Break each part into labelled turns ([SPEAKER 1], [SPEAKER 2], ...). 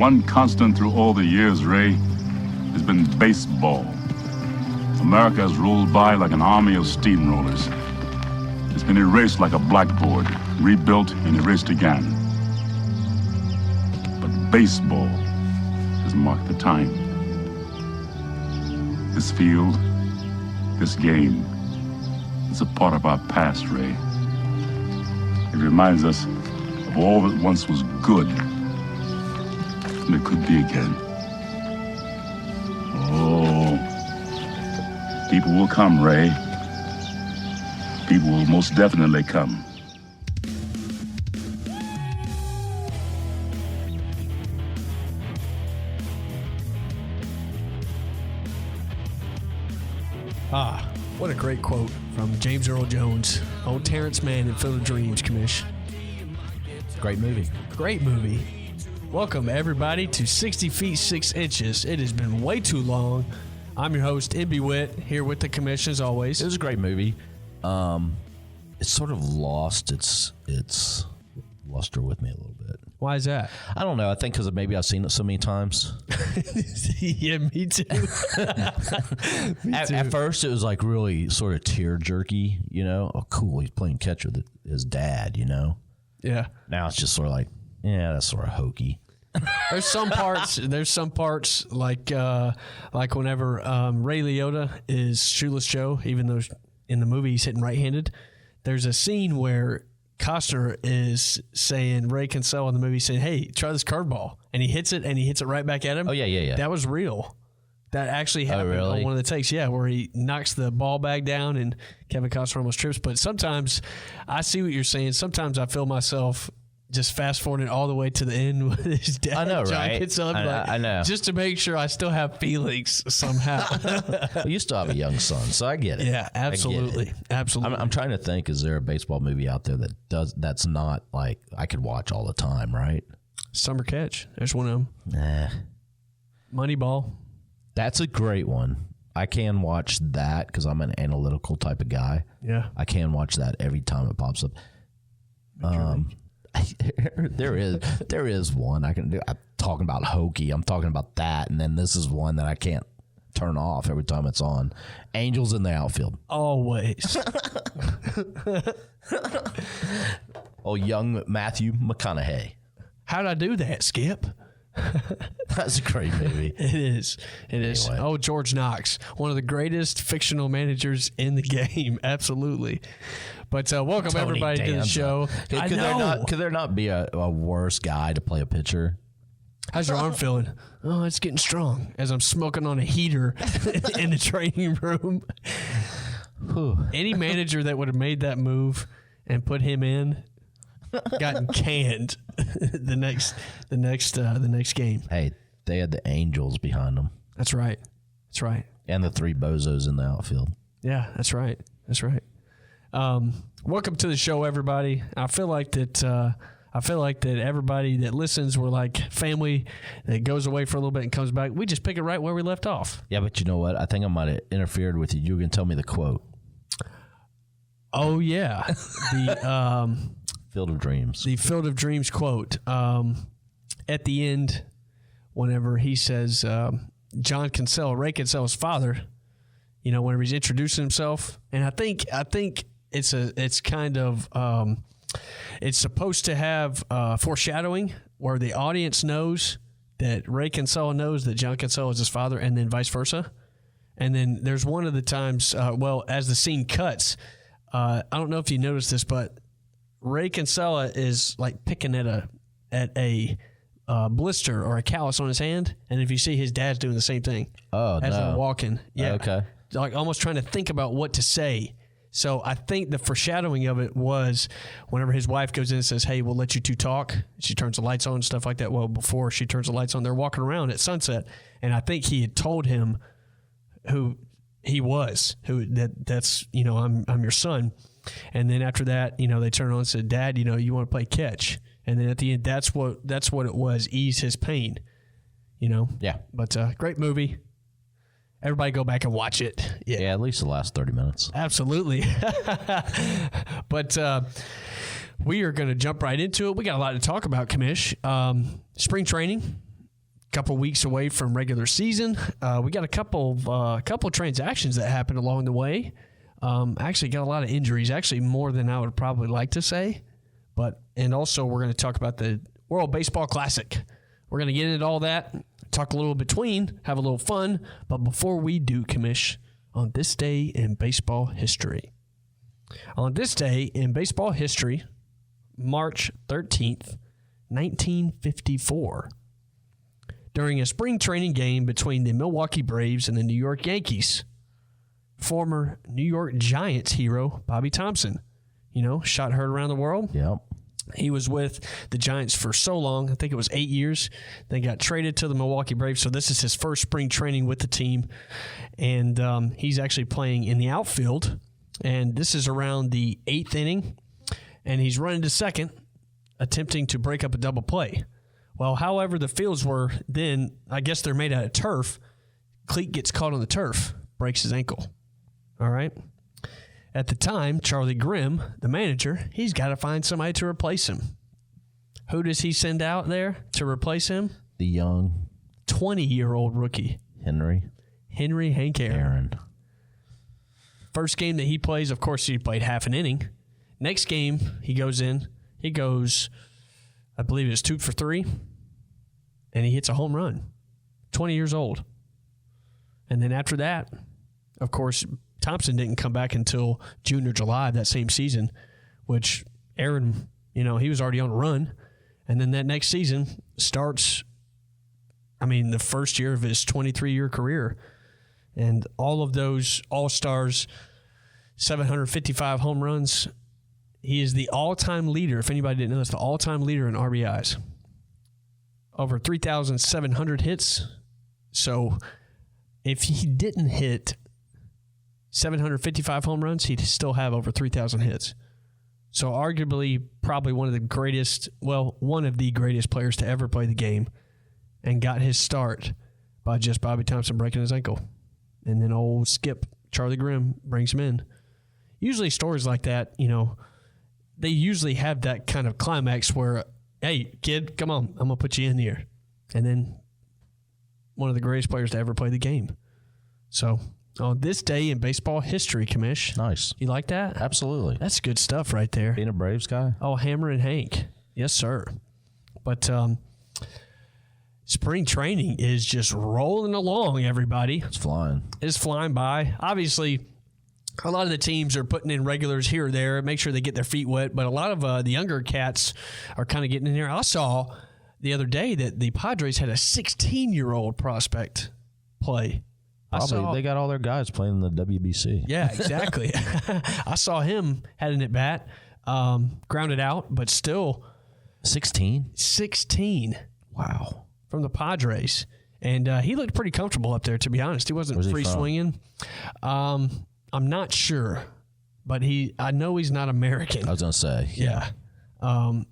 [SPEAKER 1] one constant through all the years, Ray, has been baseball. America has rolled by like an army of steamrollers. It's been erased like a blackboard, rebuilt and erased again. But baseball has marked the time. This field, this game, is a part of our past, Ray. It reminds us of all that once was good, and it could be again. Oh, people will come, Ray. People will most definitely come.
[SPEAKER 2] Ah, what a great quote from James Earl Jones. Old Terrence Mann in Field of Dreams, Commish.
[SPEAKER 3] Great movie.
[SPEAKER 2] Great movie. Welcome, everybody, to 60 Feet 6 Inches. It has been way too long. I'm your host, MB Witt, here with the Commish as always.
[SPEAKER 3] It was a great movie. It's sort of lost its luster with me a little bit.
[SPEAKER 2] Why is that?
[SPEAKER 3] I don't know. I think because maybe I've seen it so many times.
[SPEAKER 2] Yeah, me too.
[SPEAKER 3] At first, it was like really sort of tear jerky, you know? Oh, cool. He's playing catch with his dad, you know?
[SPEAKER 2] Yeah.
[SPEAKER 3] Now it's just sort of like, yeah, that's sort of hokey.
[SPEAKER 2] There's some parts like whenever Ray Liotta is Shoeless Joe, even though in the movie he's hitting right-handed. There's a scene where Costner is saying, Ray Kinsella in the movie saying, hey, try this curveball. And he hits it right back at him.
[SPEAKER 3] Oh, yeah.
[SPEAKER 2] That was real. That actually happened
[SPEAKER 3] really?
[SPEAKER 2] on one of the takes, yeah, where he knocks the ball back down and Kevin Costner almost trips. But sometimes, I see what you're saying. Sometimes I feel myself just fast-forwarding all the way to the end with his dad.
[SPEAKER 3] I know,
[SPEAKER 2] John
[SPEAKER 3] right?
[SPEAKER 2] Kinsella,
[SPEAKER 3] I know.
[SPEAKER 2] Just to make sure I still have feelings somehow.
[SPEAKER 3] Well, you still have a young son, so I get it.
[SPEAKER 2] Yeah, absolutely.
[SPEAKER 3] I get it.
[SPEAKER 2] Absolutely.
[SPEAKER 3] I'm trying to think, is there a baseball movie out there that's not like I could watch all the time, right?
[SPEAKER 2] Summer Catch. There's one of them.
[SPEAKER 3] Nah.
[SPEAKER 2] Moneyball.
[SPEAKER 3] That's a great one. I can watch that because I'm an analytical type of guy.
[SPEAKER 2] Yeah.
[SPEAKER 3] I can watch that every time it pops up. There is one I can do. I'm talking about hokey. I'm talking about that, and then this is one that I can't turn off every time it's on. Angels in the Outfield.
[SPEAKER 2] Always.
[SPEAKER 3] Oh, young Matthew McConaughey.
[SPEAKER 2] How'd I do that, Skip?
[SPEAKER 3] That's a great movie.
[SPEAKER 2] It is. Anyway. Oh, George Knox, one of the greatest fictional managers in the game. Absolutely. But welcome
[SPEAKER 3] Tony
[SPEAKER 2] everybody
[SPEAKER 3] Danza.
[SPEAKER 2] to the show.
[SPEAKER 3] Could there not be a worse guy to play a pitcher?
[SPEAKER 2] How's your arm feeling? Oh, it's getting strong as I'm smoking on a heater in the training room. Any manager that would have made that move and put him in gotten canned the next game.
[SPEAKER 3] Hey, they had the Angels behind them.
[SPEAKER 2] That's right.
[SPEAKER 3] And the three bozos in the outfield.
[SPEAKER 2] Yeah, that's right. Welcome to the show, everybody. I feel like that everybody that listens, we're like family that goes away for a little bit and comes back. We just pick it right where we left off.
[SPEAKER 3] Yeah, but you know what? I think I might have interfered with you. You were going to tell me the quote.
[SPEAKER 2] Oh, yeah. The
[SPEAKER 3] Field of Dreams.
[SPEAKER 2] The Field of Dreams quote. At the end, whenever he says, John Kinsella, Ray Kinsella's father, you know, whenever he's introducing himself. And I think it's kind of it's supposed to have foreshadowing where the audience knows that Ray Kinsella knows that John Kinsella is his father, and then vice versa. And then there's one of the times, as the scene cuts, I don't know if you noticed this, but Ray Kinsella is like picking at a blister or a callus on his hand, and if you see his dad's doing the same thing.
[SPEAKER 3] Oh,
[SPEAKER 2] as they're walking. Yeah.
[SPEAKER 3] Okay.
[SPEAKER 2] Like almost trying to think about what to say. So I think the foreshadowing of it was whenever his wife goes in and says, hey, we'll let you two talk. She turns the lights on and stuff like that. Well, before she turns the lights on, they're walking around at sunset. And I think he had told him who he was, that's, you know, I'm your son. And then after that, you know, they turned on and said, Dad, you know, you want to play catch. And then at the end, that's what it was, ease his pain, you know?
[SPEAKER 3] Yeah.
[SPEAKER 2] But great movie. Everybody go back and watch it.
[SPEAKER 3] Yeah, at least the last 30 minutes.
[SPEAKER 2] Absolutely. But we are going to jump right into it. We got a lot to talk about, Commish. Spring training couple weeks away from regular season. We got a couple transactions that happened along the way. Actually got a lot of injuries, actually more than I would probably like to say. And also we're going to talk about the World Baseball Classic. We're going to get into all that, talk a little between, have a little fun. But before we do, Commish, on this day in baseball history. On this day in baseball history, March 13th, 1954, during a spring training game between the Milwaukee Braves and the New York Yankees, former New York Giants hero Bobby Thompson, shot heard around the world.
[SPEAKER 3] Yep.
[SPEAKER 2] He was with the Giants for so long. I think it was 8 years. They got traded to the Milwaukee Braves, so this is his first spring training with the team. And he's actually playing in the outfield. And this is around the 8th inning. And he's running to second, attempting to break up a double play. Well, however the fields were then, I guess they're made out of turf. Cleat gets caught on the turf, breaks his ankle. All right? At the time, Charlie Grimm, the manager, he's got to find somebody to replace him. Who does he send out there to replace him?
[SPEAKER 3] The young
[SPEAKER 2] 20-year-old rookie. Henry Hank Aaron. First game that he plays, of course, he played half an inning. Next game, he goes in. He goes, I believe it's 2 for 3, and he hits a home run. 20 years old. And then after that, of course, Thompson didn't come back until June or July of that same season, which Aaron, he was already on a run. And then that next season starts, the first year of his 23-year career. And all of those all-stars, 755 home runs, he is the all-time leader. If anybody didn't know, it's the all-time leader in RBIs. Over 3,700 hits. So if he didn't hit 755 home runs, he'd still have over 3,000 hits. So arguably probably one of the greatest players to ever play the game, and got his start by just Bobby Thompson breaking his ankle. And then old Skip, Charlie Grimm, brings him in. Usually stories like that, they usually have that kind of climax where, hey, kid, come on, I'm going to put you in here. And then one of the greatest players to ever play the game. So on this day in baseball history, Commish.
[SPEAKER 3] Nice.
[SPEAKER 2] You like that?
[SPEAKER 3] Absolutely.
[SPEAKER 2] That's good stuff right there.
[SPEAKER 3] Being a Braves guy?
[SPEAKER 2] Oh, Hammer and Hank. Yes, sir. But spring training is just rolling along, everybody.
[SPEAKER 3] It's flying.
[SPEAKER 2] It's flying by. Obviously, a lot of the teams are putting in regulars here or there, make sure they get their feet wet, but a lot of the younger cats are kind of getting in here. I saw the other day that the Padres had a 16-year-old prospect play.
[SPEAKER 3] Probably. They got all their guys playing in the WBC.
[SPEAKER 2] Yeah, exactly. I saw him heading at bat, grounded out, but still. 16? 16.
[SPEAKER 3] Wow.
[SPEAKER 2] From the Padres. And he looked pretty comfortable up there, to be honest. He wasn't free swinging. I'm not sure, but I know he's not American.
[SPEAKER 3] I was going to say.
[SPEAKER 2] Yeah.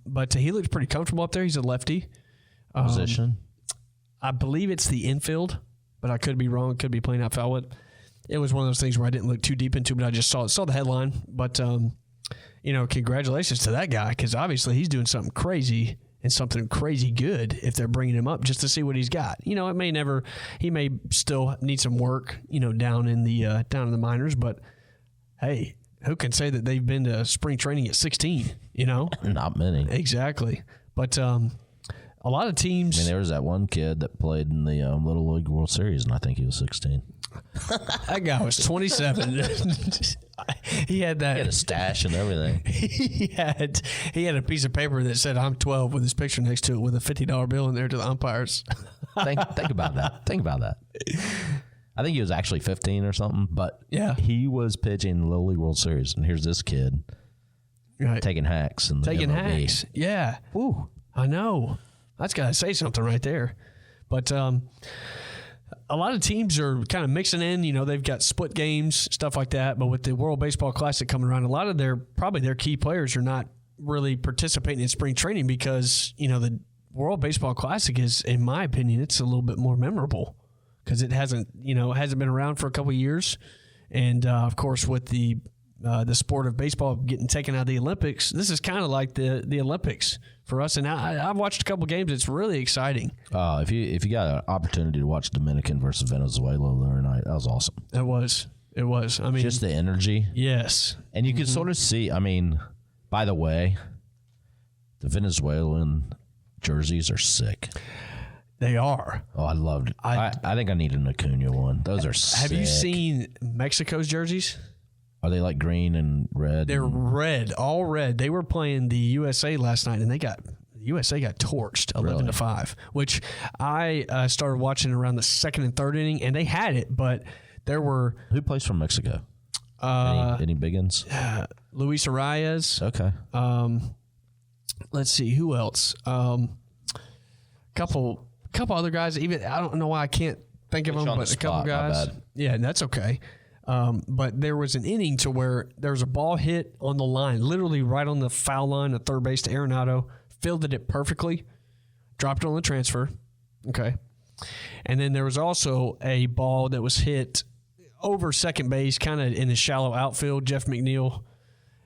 [SPEAKER 2] But he looked pretty comfortable up there. He's a lefty.
[SPEAKER 3] Position?
[SPEAKER 2] I believe it's the infield, but I could be wrong. Could be playing outfield. It was one of those things where I didn't look too deep into, but I just saw the headline. But, congratulations to that guy, because obviously he's doing something crazy and something crazy good if they're bringing him up just to see what he's got. He may still need some work, down in the minors, but hey, who can say that they've been to spring training at 16, Not many. Exactly. But a lot of teams.
[SPEAKER 3] There was that one kid that played in the Little League World Series, and I think he was 16.
[SPEAKER 2] That guy was 27. He had
[SPEAKER 3] a stash and everything.
[SPEAKER 2] He had a piece of paper that said "I'm 12" with his picture next to it, with a $50 bill in there to the umpires.
[SPEAKER 3] Think about that. Think about that. I think he was actually 15 or something, but
[SPEAKER 2] yeah,
[SPEAKER 3] he was pitching the Little League World Series, and here's this kid taking hacks and
[SPEAKER 2] taking hacks. Yeah,
[SPEAKER 3] ooh,
[SPEAKER 2] I know. That's got to say something right there. But a lot of teams are kind of mixing in. They've got split games, stuff like that. But with the World Baseball Classic coming around, a lot of their key players are not really participating in spring training because, the World Baseball Classic is, in my opinion, it's a little bit more memorable because it hasn't been around for a couple of years. And, of course, with the the sport of baseball getting taken out of the Olympics. This is kind of like the Olympics for us. And I've watched a couple games. It's really exciting.
[SPEAKER 3] If you got an opportunity to watch Dominican versus Venezuela the other night, that was awesome.
[SPEAKER 2] It was. I mean,
[SPEAKER 3] just the energy.
[SPEAKER 2] Yes.
[SPEAKER 3] And you can sort of see, I mean, by the way, the Venezuelan jerseys are sick.
[SPEAKER 2] They are.
[SPEAKER 3] Oh, I loved it. I think I need an Acuna one. Those are sick.
[SPEAKER 2] Have you seen Mexico's jerseys?
[SPEAKER 3] Are they like green and red?
[SPEAKER 2] They're red, all red. They were playing the USA last night, and the USA got torched 11-5, which I started watching around the second and third inning, and they had it, but there were...
[SPEAKER 3] Who plays from Mexico? Any big ones?
[SPEAKER 2] Luis Arias.
[SPEAKER 3] Okay.
[SPEAKER 2] Let's see, who else? Couple other guys. Even I don't know why I can't think of them, but a couple guys. Yeah, that's okay. But there was an inning to where there was a ball hit on the line, literally right on the foul line of third base to Arenado, fielded it perfectly, dropped it on the transfer. Okay. And then there was also a ball that was hit over second base, kind of in the shallow outfield. Jeff McNeil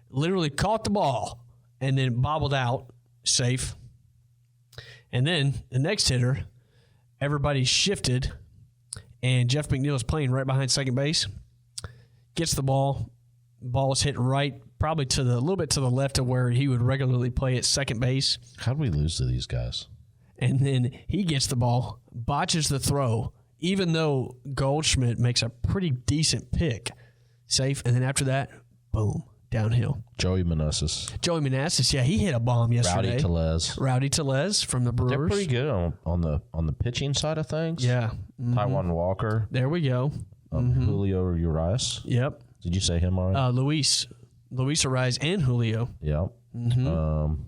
[SPEAKER 2] literally caught the ball and then bobbled out, safe. And then the next hitter, everybody shifted, and Jeff McNeil is playing right behind second base. Gets the ball. Ball is hit right, probably a little bit to the left of where he would regularly play at second base.
[SPEAKER 3] How do we lose to these guys?
[SPEAKER 2] And then he gets the ball, botches the throw, even though Goldschmidt makes a pretty decent pick. Safe. And then after that, boom, downhill.
[SPEAKER 3] Joey Manassas. Yeah,
[SPEAKER 2] he hit a bomb yesterday.
[SPEAKER 3] Rowdy Tellez
[SPEAKER 2] from the Brewers.
[SPEAKER 3] They're pretty good on the pitching side of things.
[SPEAKER 2] Yeah.
[SPEAKER 3] Mm-hmm. Taijuan Walker.
[SPEAKER 2] There we go.
[SPEAKER 3] Julio Urias.
[SPEAKER 2] Yep.
[SPEAKER 3] Did you say him already?
[SPEAKER 2] Luis Arias and Julio.
[SPEAKER 3] Yep.
[SPEAKER 2] Mm-hmm.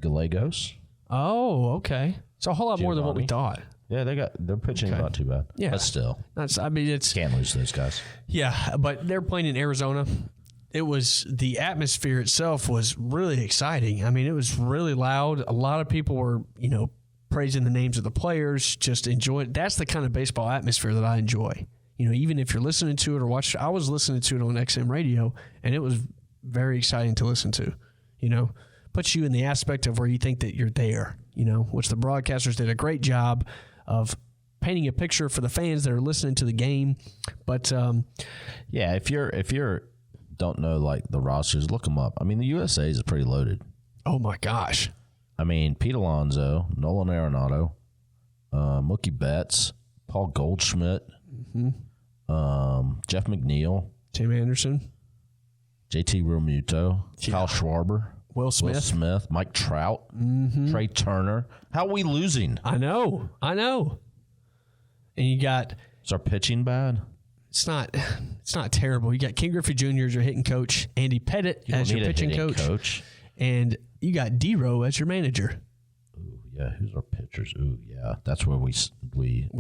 [SPEAKER 3] Gallegos.
[SPEAKER 2] Oh, okay. So a whole lot more than what we thought.
[SPEAKER 3] Yeah, their pitching not too bad.
[SPEAKER 2] Yeah,
[SPEAKER 3] but still,
[SPEAKER 2] it's
[SPEAKER 3] can't lose those guys.
[SPEAKER 2] Yeah, but they're playing in Arizona. It was the atmosphere itself was really exciting. I mean, it was really loud. A lot of people were, praising the names of the players, just enjoying. That's the kind of baseball atmosphere that I enjoy. Even if you're listening to it or watching, I was listening to it on XM radio, and it was very exciting to listen to. Puts you in the aspect of where you think that you're there. Which the broadcasters did a great job of painting a picture for the fans that are listening to the game. But
[SPEAKER 3] yeah, if you're don't know like the rosters, look them up. I mean, the USA is pretty loaded.
[SPEAKER 2] Oh my gosh.
[SPEAKER 3] I mean, Pete Alonso, Nolan Arenado, Mookie Betts, Paul Goldschmidt, Jeff McNeil,
[SPEAKER 2] Tim Anderson,
[SPEAKER 3] JT Realmuto, Kyle Schwarber,
[SPEAKER 2] Will Smith,
[SPEAKER 3] Mike Trout, Trey Turner. How are we losing?
[SPEAKER 2] I know. And you got...
[SPEAKER 3] Is our pitching bad?
[SPEAKER 2] It's not terrible. You got Ken Griffey Jr. as your hitting coach, Andy Pettit as your pitching coach, and you got D-Row as your manager.
[SPEAKER 3] Ooh, yeah. Who's our pitchers? Ooh, yeah. That's where we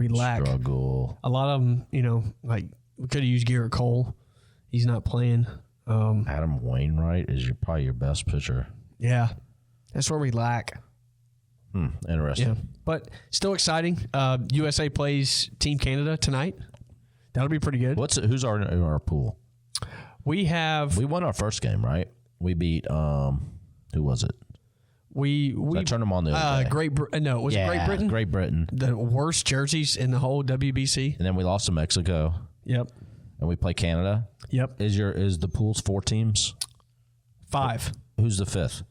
[SPEAKER 2] lack.
[SPEAKER 3] Struggle.
[SPEAKER 2] A lot of them, like we could have used Garrett Cole. He's not playing.
[SPEAKER 3] Adam Wainwright is probably your best pitcher.
[SPEAKER 2] Yeah, that's where we lack.
[SPEAKER 3] Interesting.
[SPEAKER 2] Yeah, but still exciting. USA plays Team Canada tonight. That'll be pretty good.
[SPEAKER 3] Who's in our pool?
[SPEAKER 2] We
[SPEAKER 3] won our first game, right? We beat who was it?
[SPEAKER 2] We
[SPEAKER 3] turned them on the other day.
[SPEAKER 2] Great Britain.
[SPEAKER 3] Great Britain.
[SPEAKER 2] The worst jerseys in the whole WBC.
[SPEAKER 3] And then we lost to Mexico.
[SPEAKER 2] Yep.
[SPEAKER 3] And we play Canada.
[SPEAKER 2] Yep.
[SPEAKER 3] Is the pool's 4 teams?
[SPEAKER 2] 5.
[SPEAKER 3] Who's the 5th?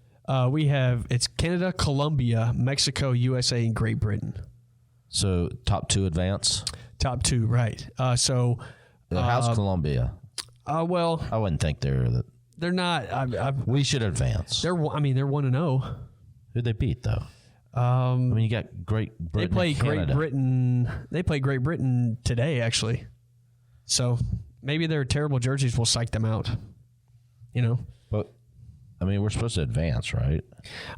[SPEAKER 2] It's Canada, Colombia, Mexico, USA, and Great Britain.
[SPEAKER 3] So top 2 advance?
[SPEAKER 2] Top 2, right.
[SPEAKER 3] How's Colombia?
[SPEAKER 2] Well,
[SPEAKER 3] I wouldn't think
[SPEAKER 2] they're not.
[SPEAKER 3] We should advance.
[SPEAKER 2] They're 1-0.
[SPEAKER 3] Who'd they beat though? You got Great Britain.
[SPEAKER 2] They play Great Britain. They play Great Britain today, actually. So maybe their terrible jerseys will psych them out.
[SPEAKER 3] But we're supposed to advance, right?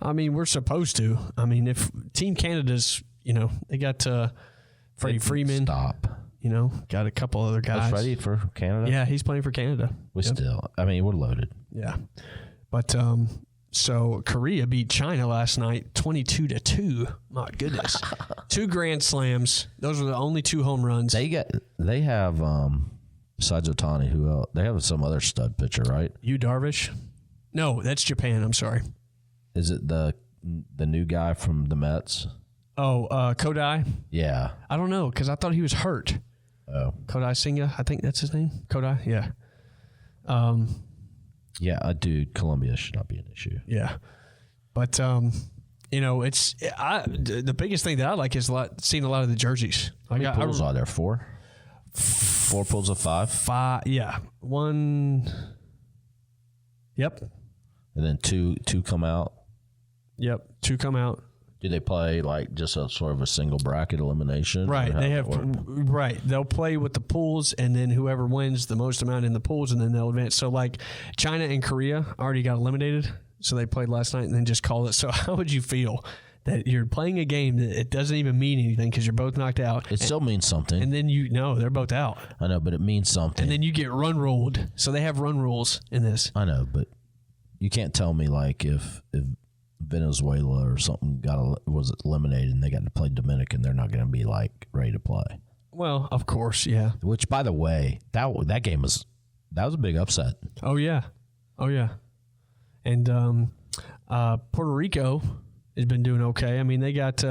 [SPEAKER 2] We're supposed to. If Team Canada's, they got Freddie Freeman.
[SPEAKER 3] Stop.
[SPEAKER 2] Got a couple other guys.
[SPEAKER 3] Is Freddie for Canada?
[SPEAKER 2] Yeah, he's playing for Canada.
[SPEAKER 3] We're loaded.
[SPEAKER 2] Yeah. But so Korea beat China last night 22-2. My goodness. 2 grand slams. Those were the only 2 home runs.
[SPEAKER 3] They have Besides Ohtani, who else? They have some other stud pitcher, right?
[SPEAKER 2] Yu Darvish? No, that's Japan. I'm sorry.
[SPEAKER 3] Is it the new guy from the Mets?
[SPEAKER 2] Oh, Kodai?
[SPEAKER 3] Yeah.
[SPEAKER 2] I don't know because I thought he was hurt.
[SPEAKER 3] Oh.
[SPEAKER 2] Kodai Senga, I think that's his name. Kodai, yeah.
[SPEAKER 3] Yeah, dude, Columbia should not be an issue.
[SPEAKER 2] Yeah. But, the biggest thing that I like is seeing a lot of the jerseys.
[SPEAKER 3] How many pools are there? 4? 4 pools of 5?
[SPEAKER 2] 5, yeah. 1, yep.
[SPEAKER 3] And then two come out?
[SPEAKER 2] Yep, 2 come out.
[SPEAKER 3] Do they play like just a sort of a single bracket elimination?
[SPEAKER 2] Right. They have right. They'll play with the pools, and then whoever wins the most amount in the pools, and then they'll advance. So like China and Korea already got eliminated, so they played last night and then just called it. So how would you feel that you're playing a game that it doesn't even mean anything because you're both knocked out?
[SPEAKER 3] It still means something.
[SPEAKER 2] And then they're both out.
[SPEAKER 3] I know, but it means something.
[SPEAKER 2] And then you get run ruled. So they have run rules in this.
[SPEAKER 3] I know, but you can't tell me like if Venezuela or something was eliminated and they got to play Dominican, they're not going to be like ready to play.
[SPEAKER 2] Well, of course, yeah.
[SPEAKER 3] Which, by the way, that game was a big upset.
[SPEAKER 2] Oh yeah, and Puerto Rico has been doing okay. I mean, they got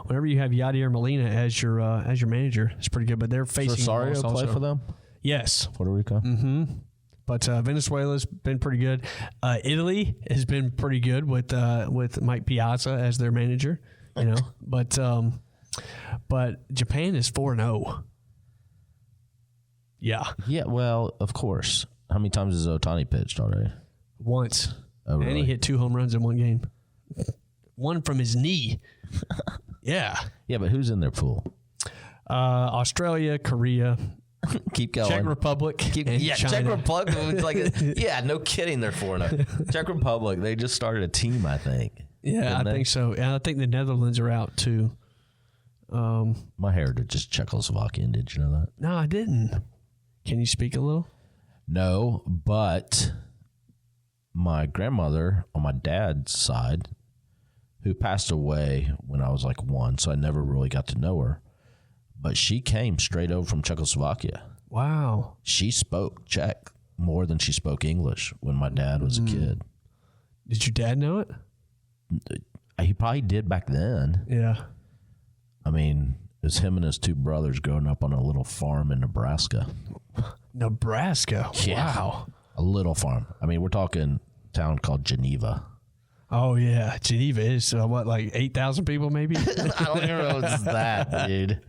[SPEAKER 2] whenever you have Yadier Molina as your manager, it's pretty good. But they're facing
[SPEAKER 3] Rosario play for them.
[SPEAKER 2] Yes,
[SPEAKER 3] Puerto Rico.
[SPEAKER 2] Mm-hmm. But Venezuela's been pretty good. Italy has been pretty good with Mike Piazza as their manager, But Japan is 4-0. Yeah.
[SPEAKER 3] Yeah. Well, of course. How many times has Ohtani pitched already?
[SPEAKER 2] Once.
[SPEAKER 3] Oh, really?
[SPEAKER 2] And he hit 2 home runs in one game. One from his knee. Yeah.
[SPEAKER 3] Yeah, but who's in their pool?
[SPEAKER 2] Australia, Korea.
[SPEAKER 3] Keep going.
[SPEAKER 2] Czech Republic.
[SPEAKER 3] China. Czech Republic. No kidding. They're 4-0. Czech Republic. They just started a team, I think.
[SPEAKER 2] Yeah, I think so. And I think the Netherlands are out too.
[SPEAKER 3] My heritage is Czechoslovakian. Did you know that?
[SPEAKER 2] No, I didn't. Can you speak a little?
[SPEAKER 3] No, but my grandmother on my dad's side, who passed away when I was like 1, so I never really got to know her. But she came straight over from Czechoslovakia.
[SPEAKER 2] Wow.
[SPEAKER 3] She spoke Czech more than she spoke English when my dad was a kid.
[SPEAKER 2] Did your dad know it?
[SPEAKER 3] He probably did back then.
[SPEAKER 2] Yeah.
[SPEAKER 3] I mean, it was him and his 2 brothers growing up on a little farm in Nebraska.
[SPEAKER 2] Nebraska?
[SPEAKER 3] Yeah.
[SPEAKER 2] Wow.
[SPEAKER 3] A little farm. I mean, we're talking a town called Geneva.
[SPEAKER 2] Oh, yeah. Geneva is, like 8,000 people maybe?
[SPEAKER 3] I don't even know if it's that, dude.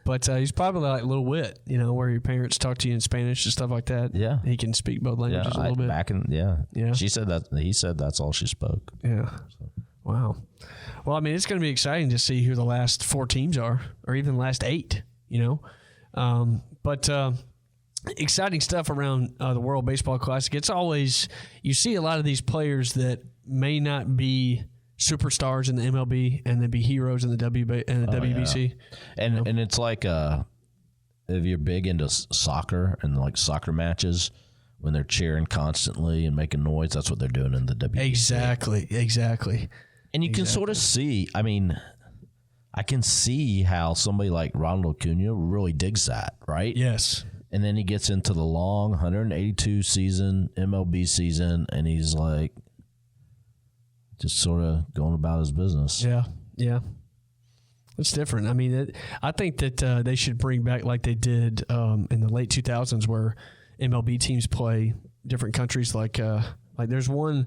[SPEAKER 2] But he's probably like Little Whit, where your parents talk to you in Spanish and stuff like that.
[SPEAKER 3] Yeah.
[SPEAKER 2] He can speak both languages a little bit.
[SPEAKER 3] Yeah. She said that. He said that's all she spoke.
[SPEAKER 2] Yeah. Wow. Well, I mean, it's going to be exciting to see who the last 4 teams are, or even the last 8, But exciting stuff around the World Baseball Classic. It's always, you see a lot of these players that may not be superstars in the MLB and then be heroes in the WBC.
[SPEAKER 3] Yeah. And it's like if you're big into soccer and like soccer matches, when they're cheering constantly and making noise, that's what they're doing in the WBC.
[SPEAKER 2] Exactly.
[SPEAKER 3] And you can sort of see, I mean, I can see how somebody like Ronald Acuna really digs that, right?
[SPEAKER 2] Yes.
[SPEAKER 3] And then he gets into the long 182 season MLB season, and he's like just sort of going about his business.
[SPEAKER 2] Yeah. It's different. I mean, I think that they should bring back like they did in the late 2000s where MLB teams play different countries. Like there's one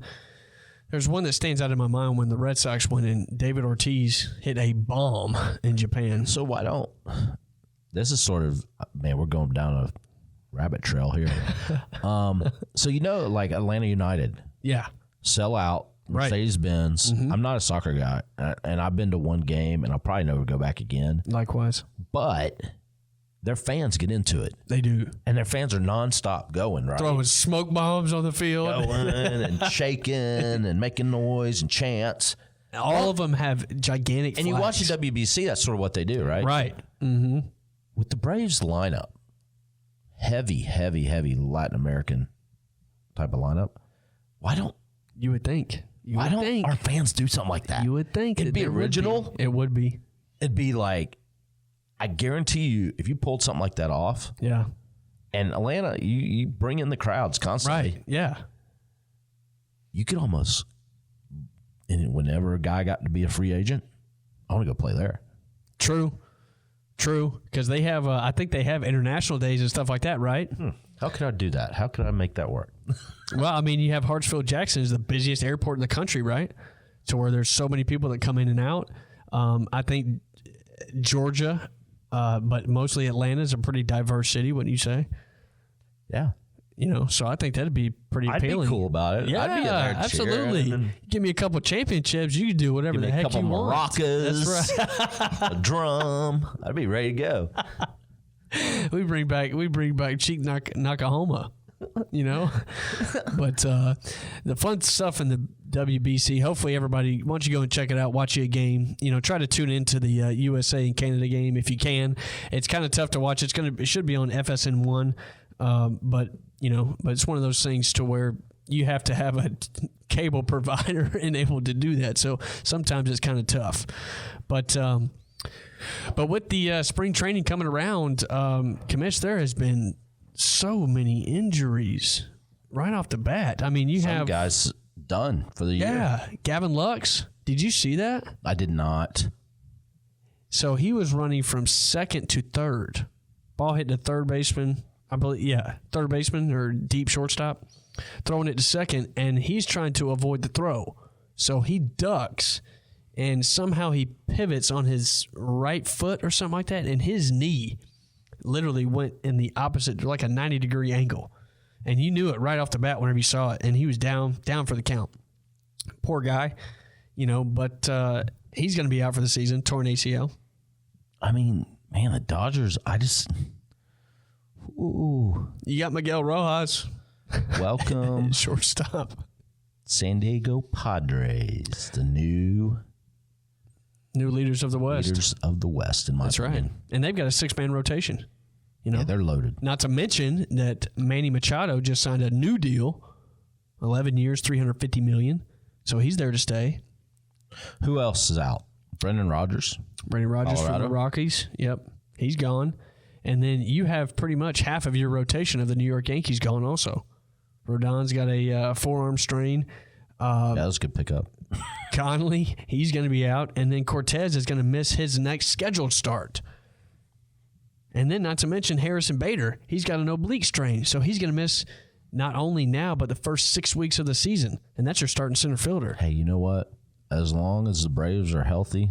[SPEAKER 2] that stands out in my mind when the Red Sox went in. David Ortiz hit a bomb in Japan.
[SPEAKER 3] So why don't – this is sort of – man, we're going down a rabbit trail here. So like Atlanta United.
[SPEAKER 2] Yeah.
[SPEAKER 3] Sell out.
[SPEAKER 2] Right.
[SPEAKER 3] Mercedes-Benz.
[SPEAKER 2] Mm-hmm.
[SPEAKER 3] I'm not a soccer guy, and I've been to one game, and I'll probably never go back again.
[SPEAKER 2] Likewise.
[SPEAKER 3] But their fans get into it.
[SPEAKER 2] They do.
[SPEAKER 3] And their fans are nonstop going, right?
[SPEAKER 2] Throwing smoke bombs on the field.
[SPEAKER 3] Going and shaking and making noise and chants.
[SPEAKER 2] All of them have gigantic
[SPEAKER 3] And
[SPEAKER 2] flags.
[SPEAKER 3] you watch the WBC, that's sort of what they do, right?
[SPEAKER 2] Right. Mm-hmm.
[SPEAKER 3] With the Braves lineup, heavy Latin American type of lineup, why don't
[SPEAKER 2] you would think?
[SPEAKER 3] Why don't our fans do something like that?
[SPEAKER 2] You would think.
[SPEAKER 3] It'd be original.
[SPEAKER 2] It would be.
[SPEAKER 3] It'd be like, I guarantee you, if you pulled something like that off,
[SPEAKER 2] yeah,
[SPEAKER 3] And Atlanta, you bring in the crowds constantly.
[SPEAKER 2] Right. Yeah.
[SPEAKER 3] You could almost, and whenever a guy got to be a free agent, I want to go play there.
[SPEAKER 2] True. Because they have, I think they have international days and stuff like that, right?
[SPEAKER 3] How could I do that? How could I make that work?
[SPEAKER 2] Well, I mean, you have Hartsfield-Jackson is the busiest airport in the country, right? To where there's so many people that come in and out. I think Georgia, but mostly Atlanta is a pretty diverse city, wouldn't you say?
[SPEAKER 3] Yeah.
[SPEAKER 2] So I think that'd be pretty appealing.
[SPEAKER 3] I'd be cool about it.
[SPEAKER 2] Yeah,
[SPEAKER 3] I'd be in there
[SPEAKER 2] absolutely.
[SPEAKER 3] cheering.
[SPEAKER 2] Give me a couple championships. You can do whatever the heck you want.
[SPEAKER 3] Maracas.
[SPEAKER 2] That's right.
[SPEAKER 3] A drum. I'd be ready to go.
[SPEAKER 2] we bring back Cheek Nakahoma. But the fun stuff in the WBC, hopefully everybody, why don't you go and check it out, watch you a game, try to tune into the USA and Canada game if you can. It's kind of tough to watch. It should be on FSN1, but it's one of those things to where you have to have a cable provider and able to do that. So sometimes it's kind of tough, but with the spring training coming around, Commish, there has been so many injuries right off the bat. I mean,
[SPEAKER 3] Some guys done for the year.
[SPEAKER 2] Yeah, Gavin Lux. Did you see that?
[SPEAKER 3] I did not.
[SPEAKER 2] So he was running from second to third. Ball hit the third baseman, I believe. Yeah, third baseman or deep shortstop, throwing it to second, and he's trying to avoid the throw. So he ducks, and somehow he pivots on his right foot or something like that, and his knee literally went in the opposite, like a 90-degree angle. And you knew it right off the bat whenever you saw it, and he was down for the count. Poor guy, but he's going to be out for the season, torn ACL.
[SPEAKER 3] I mean, man, the Dodgers, ooh.
[SPEAKER 2] You got Miguel Rojas.
[SPEAKER 3] Welcome.
[SPEAKER 2] Shortstop.
[SPEAKER 3] San Diego Padres, the new
[SPEAKER 2] leaders of the West.
[SPEAKER 3] Leaders of the West, in my opinion.
[SPEAKER 2] That's right. And they've got a 6-man rotation.
[SPEAKER 3] Yeah, they're loaded.
[SPEAKER 2] Not to mention that Manny Machado just signed a new deal, 11 years, $350 million. So he's there to stay.
[SPEAKER 3] Who else is out? Brendan Rodgers.
[SPEAKER 2] Brendan Rodgers from the Rockies. Yep, he's gone. And then you have pretty much half of your rotation of the New York Yankees gone also. Rodon's got a forearm strain.
[SPEAKER 3] Yeah, that was a good pickup.
[SPEAKER 2] Conley, he's going to be out. And then Cortez is going to miss his next scheduled start. And then not to mention Harrison Bader. He's got an oblique strain. So he's going to miss not only now, but the first 6 weeks of the season. And that's your starting center fielder.
[SPEAKER 3] Hey, you know what? As long as the Braves are healthy,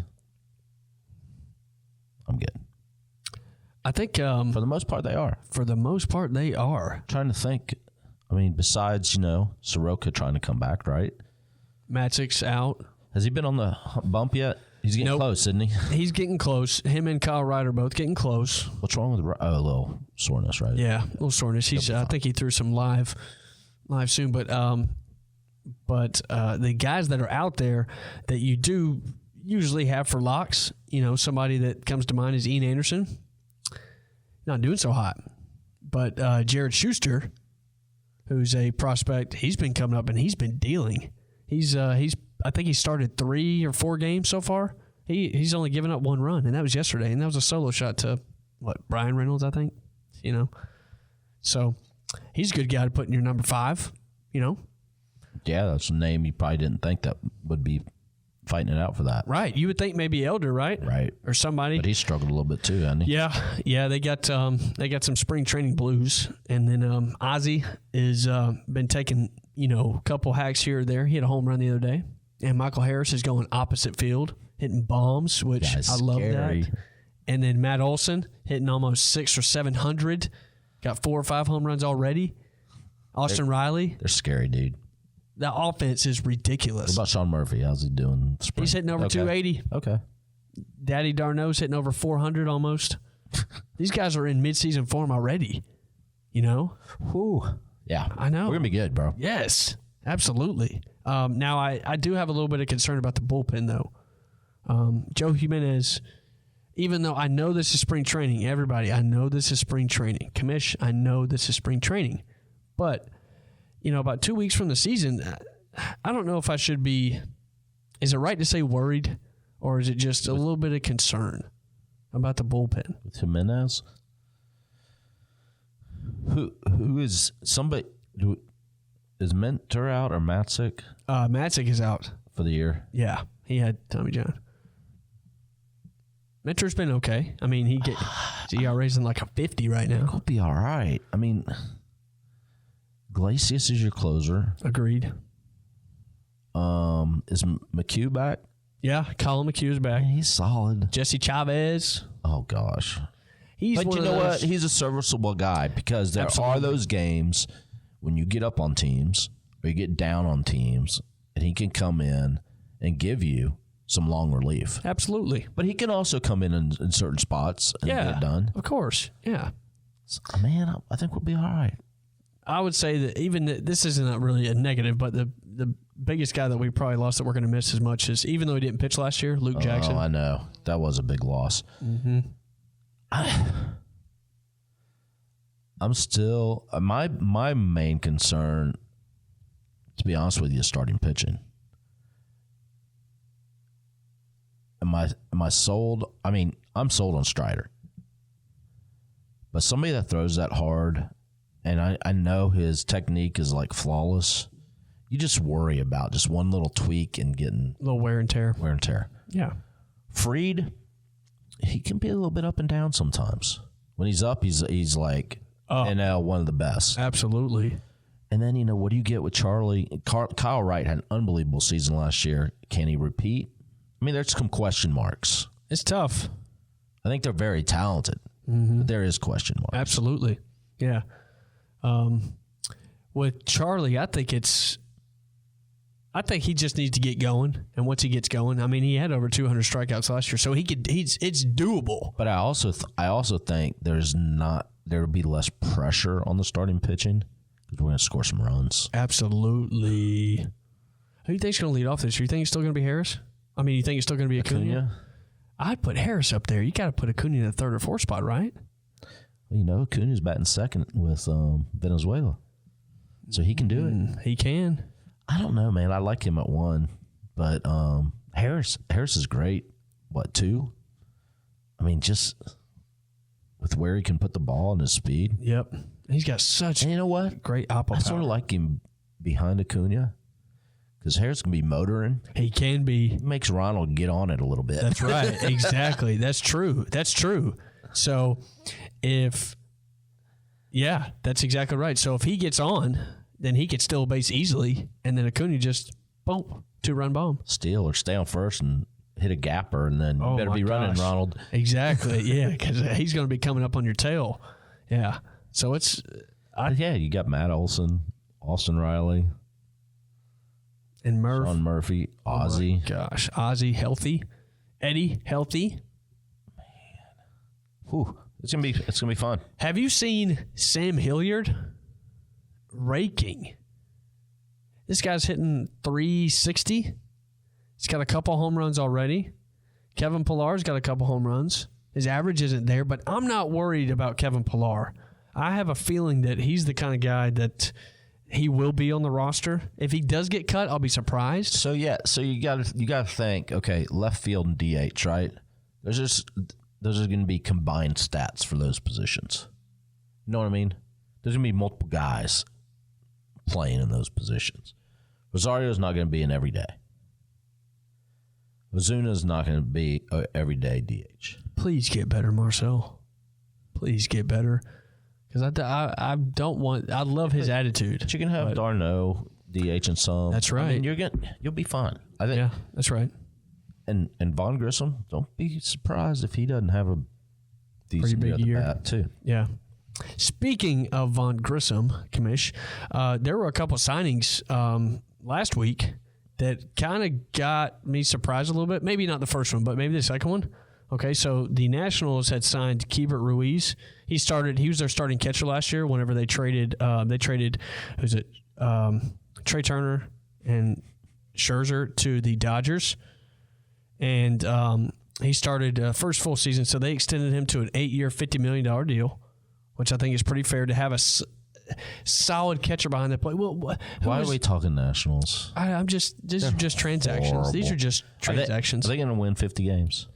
[SPEAKER 3] I'm good.
[SPEAKER 2] I think
[SPEAKER 3] for the most part, they are.
[SPEAKER 2] For the most part, they are.
[SPEAKER 3] I'm trying to think. I mean, besides, Soroka trying to come back, right?
[SPEAKER 2] Matzik's out.
[SPEAKER 3] Has he been on the bump yet? He's getting close, isn't he?
[SPEAKER 2] He's getting close. Him and Kyle Wright are both getting close.
[SPEAKER 3] What's wrong with a little soreness, right?
[SPEAKER 2] Yeah, a little soreness. I think he threw some live soon. But the guys that are out there that you do usually have for locks, somebody that comes to mind is Ian Anderson. Not doing so hot. But Jared Schuster, who's a prospect, he's been coming up and he's been dealing. I think he started 3 or 4 games so far. He's only given up 1 run, and that was yesterday, and that was a solo shot to Brian Reynolds, I think. So he's a good guy to put in your number 5.
[SPEAKER 3] Yeah, that's a name you probably didn't think that would be fighting it out for that.
[SPEAKER 2] Right. You would think maybe Elder, right?
[SPEAKER 3] Right.
[SPEAKER 2] Or somebody.
[SPEAKER 3] But he struggled a little bit too, hasn't he?
[SPEAKER 2] Yeah. They got some spring training blues, and then Ozzie is been taking a couple hacks here or there. He had a home run the other day, and Michael Harris is going opposite field, hitting bombs, which I love that. And then Matt Olson hitting almost 600 or 700, got 4 or 5 home runs already. Austin Riley,
[SPEAKER 3] they're scary, dude.
[SPEAKER 2] The offense is ridiculous.
[SPEAKER 3] What about Sean Murphy? How's he doing? Spring?
[SPEAKER 2] He's hitting over 280.
[SPEAKER 3] Okay.
[SPEAKER 2] Daddy Darno's hitting over 400 almost. These guys are in midseason form already.
[SPEAKER 3] Whew. Yeah.
[SPEAKER 2] I know.
[SPEAKER 3] We're going to be good, bro.
[SPEAKER 2] Yes, absolutely. Now, I do have a little bit of concern about the bullpen, though. Joe Jimenez, even though I know this is spring training, everybody, I know this is spring training. Commish, I know this is spring training. But about 2 weeks from the season, I don't know if I should be, is it right to say worried, or is it just a little bit of concern about the bullpen?
[SPEAKER 3] With Jimenez? Who is somebody? Is Minter out or Matzik
[SPEAKER 2] Matzik is out
[SPEAKER 3] for the year?
[SPEAKER 2] Yeah, he had Tommy John. Minter's been okay. I mean, his ERA's in like a 50 right now.
[SPEAKER 3] He'll be all right. I mean, Iglesias is your closer.
[SPEAKER 2] Agreed.
[SPEAKER 3] Is McHugh back?
[SPEAKER 2] Yeah, Colin McHugh's back.
[SPEAKER 3] Man, he's solid.
[SPEAKER 2] Jesse Chavez.
[SPEAKER 3] Oh gosh.
[SPEAKER 2] But
[SPEAKER 3] you know what? He's a serviceable guy because there are those games when you get up on teams or you get down on teams, and he can come in and give you some long relief.
[SPEAKER 2] Absolutely.
[SPEAKER 3] But he can also come in certain spots and get it done.
[SPEAKER 2] Of course. Yeah.
[SPEAKER 3] So, man, I think we'll be all right.
[SPEAKER 2] I would say that this isn't really a negative, but the biggest guy that we probably lost that we're going to miss as much is, even though he didn't pitch last year, Luke Jackson.
[SPEAKER 3] Oh, I know. That was a big loss.
[SPEAKER 2] Mm-hmm.
[SPEAKER 3] I'm still my main concern, to be honest with you, is starting pitching. Am I sold? I mean, I'm sold on Strider, but somebody that throws that hard, and I know his technique is like flawless. You just worry about just one little tweak and getting
[SPEAKER 2] a little wear and tear. Yeah.
[SPEAKER 3] Fried, he can be a little bit up and down sometimes. When he's up, he's like NL one of the best.
[SPEAKER 2] Absolutely.
[SPEAKER 3] And then, what do you get with Charlie? Kyle Wright had an unbelievable season last year. Can he repeat? I mean, there's some question marks.
[SPEAKER 2] It's tough.
[SPEAKER 3] I think they're very talented, but there is question marks.
[SPEAKER 2] Absolutely. Yeah. With Charlie, I think he just needs to get going, and once he gets going, I mean, he had over 200 strikeouts last year, so it's doable.
[SPEAKER 3] But I also think there will be less pressure on the starting pitching because we're going to score some runs.
[SPEAKER 2] Absolutely. Who do you think's going to lead off this year? You think it's still going to be Harris? I mean, you think it's still going to be Acuna? I'd put Harris up there. You got to put Acuna in the third or fourth spot, right?
[SPEAKER 3] Well, Acuna's batting second with Venezuela, so he can do it.
[SPEAKER 2] He can.
[SPEAKER 3] I don't know, man. I like him at 1, but Harris is great. What, 2? I mean, just with where he can put the ball and his speed.
[SPEAKER 2] Yep, he's got such.
[SPEAKER 3] And you know what?
[SPEAKER 2] Great oppo.
[SPEAKER 3] I sort of like him behind Acuna because Harris can be motoring.
[SPEAKER 2] He can be.
[SPEAKER 3] He makes Ronald get on it a little bit.
[SPEAKER 2] That's right. Exactly. That's true. So, that's exactly right. So if he gets on, then he could still base easily, and then Acuna just, boom, 2-run bomb.
[SPEAKER 3] Steal or stay on first and hit a gapper, and then you better be running, Ronald.
[SPEAKER 2] Exactly, yeah, because he's going to be coming up on your tail. Yeah. So
[SPEAKER 3] you got Matt Olson, Austin Riley,
[SPEAKER 2] and Murph.
[SPEAKER 3] Sean Murphy, Ozzie.
[SPEAKER 2] Oh my gosh, Ozzie healthy. Eddie healthy.
[SPEAKER 3] Man. Whew. It's gonna be fun.
[SPEAKER 2] Have you seen Sam Hilliard raking? This guy's hitting 360. He's got a couple home runs already. Kevin Pillar's got a couple home runs. His average isn't there, but I'm not worried about Kevin Pillar. I have a feeling that he's the kind of guy that he will be on the roster. If he does get cut, I'll be surprised.
[SPEAKER 3] So you gotta think, okay, left field and DH, right? Those are going to be combined stats for those positions. You know what I mean? There's going to be multiple guys playing in those positions. Rosario's not going to be an everyday. Ozuna's not going to be an everyday DH.
[SPEAKER 2] Please get better, Marcel. Please get better. Because I don't want. I love his attitude.
[SPEAKER 3] But you can have Darno DH and some.
[SPEAKER 2] That's right.
[SPEAKER 3] I mean, you'll be fine. I think.
[SPEAKER 2] Yeah, that's right.
[SPEAKER 3] And Von Grissom, don't be surprised if he doesn't have a decent
[SPEAKER 2] pretty big year
[SPEAKER 3] bat too.
[SPEAKER 2] Yeah. Speaking of Von Grissom, Commish, there were a couple signings last week that kind of got me surprised a little bit. Maybe not the first one, but maybe the second one. Okay, so the Nationals had signed Keibert Ruiz. He was their starting catcher last year. Whenever they traded, Trey Turner and Scherzer to the Dodgers. And he started first full season, so they extended him to an 8-year, $50 million deal, which I think is pretty fair to have a solid catcher behind the plate. Well,
[SPEAKER 3] why are we talking Nationals?
[SPEAKER 2] These are just transactions.
[SPEAKER 3] Horrible.
[SPEAKER 2] These are just transactions.
[SPEAKER 3] Are they going to win 50 games?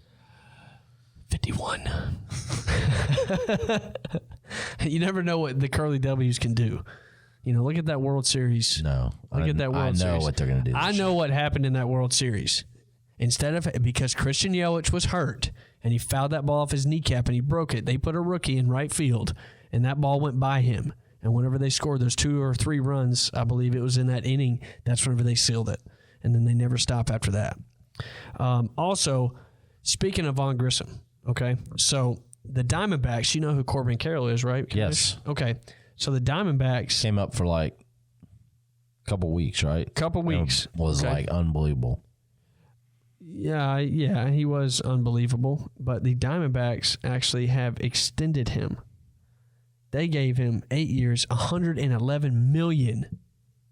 [SPEAKER 2] 51. You never know what the Curly W's can do. Look at that World Series.
[SPEAKER 3] No.
[SPEAKER 2] Look at that World Series.
[SPEAKER 3] I know what they're going to do.
[SPEAKER 2] I know what happened in that World Series. Because Christian Yelich was hurt and he fouled that ball off his kneecap and he broke it, they put a rookie in right field and that ball went by him. And whenever they scored those 2 or 3 runs, I believe it was in that inning, that's whenever they sealed it. And then they never stop after that. Also, speaking of Vaughn Grissom, okay, so the Diamondbacks, you know who Corbin Carroll is, right?
[SPEAKER 3] Yes.
[SPEAKER 2] Okay, so the Diamondbacks
[SPEAKER 3] came up for like a couple weeks, right?
[SPEAKER 2] Couple weeks.
[SPEAKER 3] It was like unbelievable.
[SPEAKER 2] Yeah, he was unbelievable. But the Diamondbacks actually have extended him. They gave him 8 years, $111 million.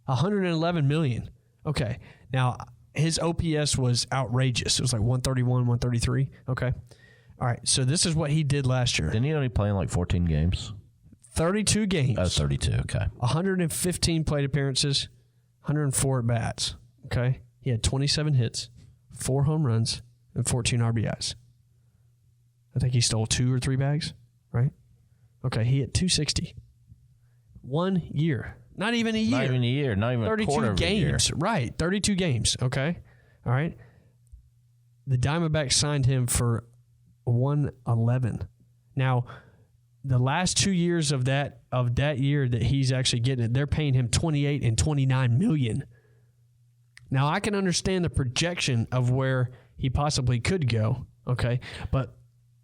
[SPEAKER 2] $111 million. Okay. Now, his OPS was outrageous. It was like 131, 133. Okay. All right. So this is what he did last year.
[SPEAKER 3] Didn't he only play in like 14 games?
[SPEAKER 2] 32 games.
[SPEAKER 3] Oh, 32. Okay.
[SPEAKER 2] 115 plate appearances, 104 at bats. Okay. He had 27 hits, 4 home runs, and 14 RBIs. I think he stole 2 or 3 bags, right? Okay. He hit 260. 1 year. Not even a year.
[SPEAKER 3] Not even a year. Not even 32 a quarter of
[SPEAKER 2] games.
[SPEAKER 3] A year.
[SPEAKER 2] Right. 32 games. Okay. All right. The Diamondbacks signed him for 111. Now, the last 2 years of that year that he's actually getting it, they're paying him $28 and $29 million. Now, I can understand the projection of where he possibly could go. Okay. But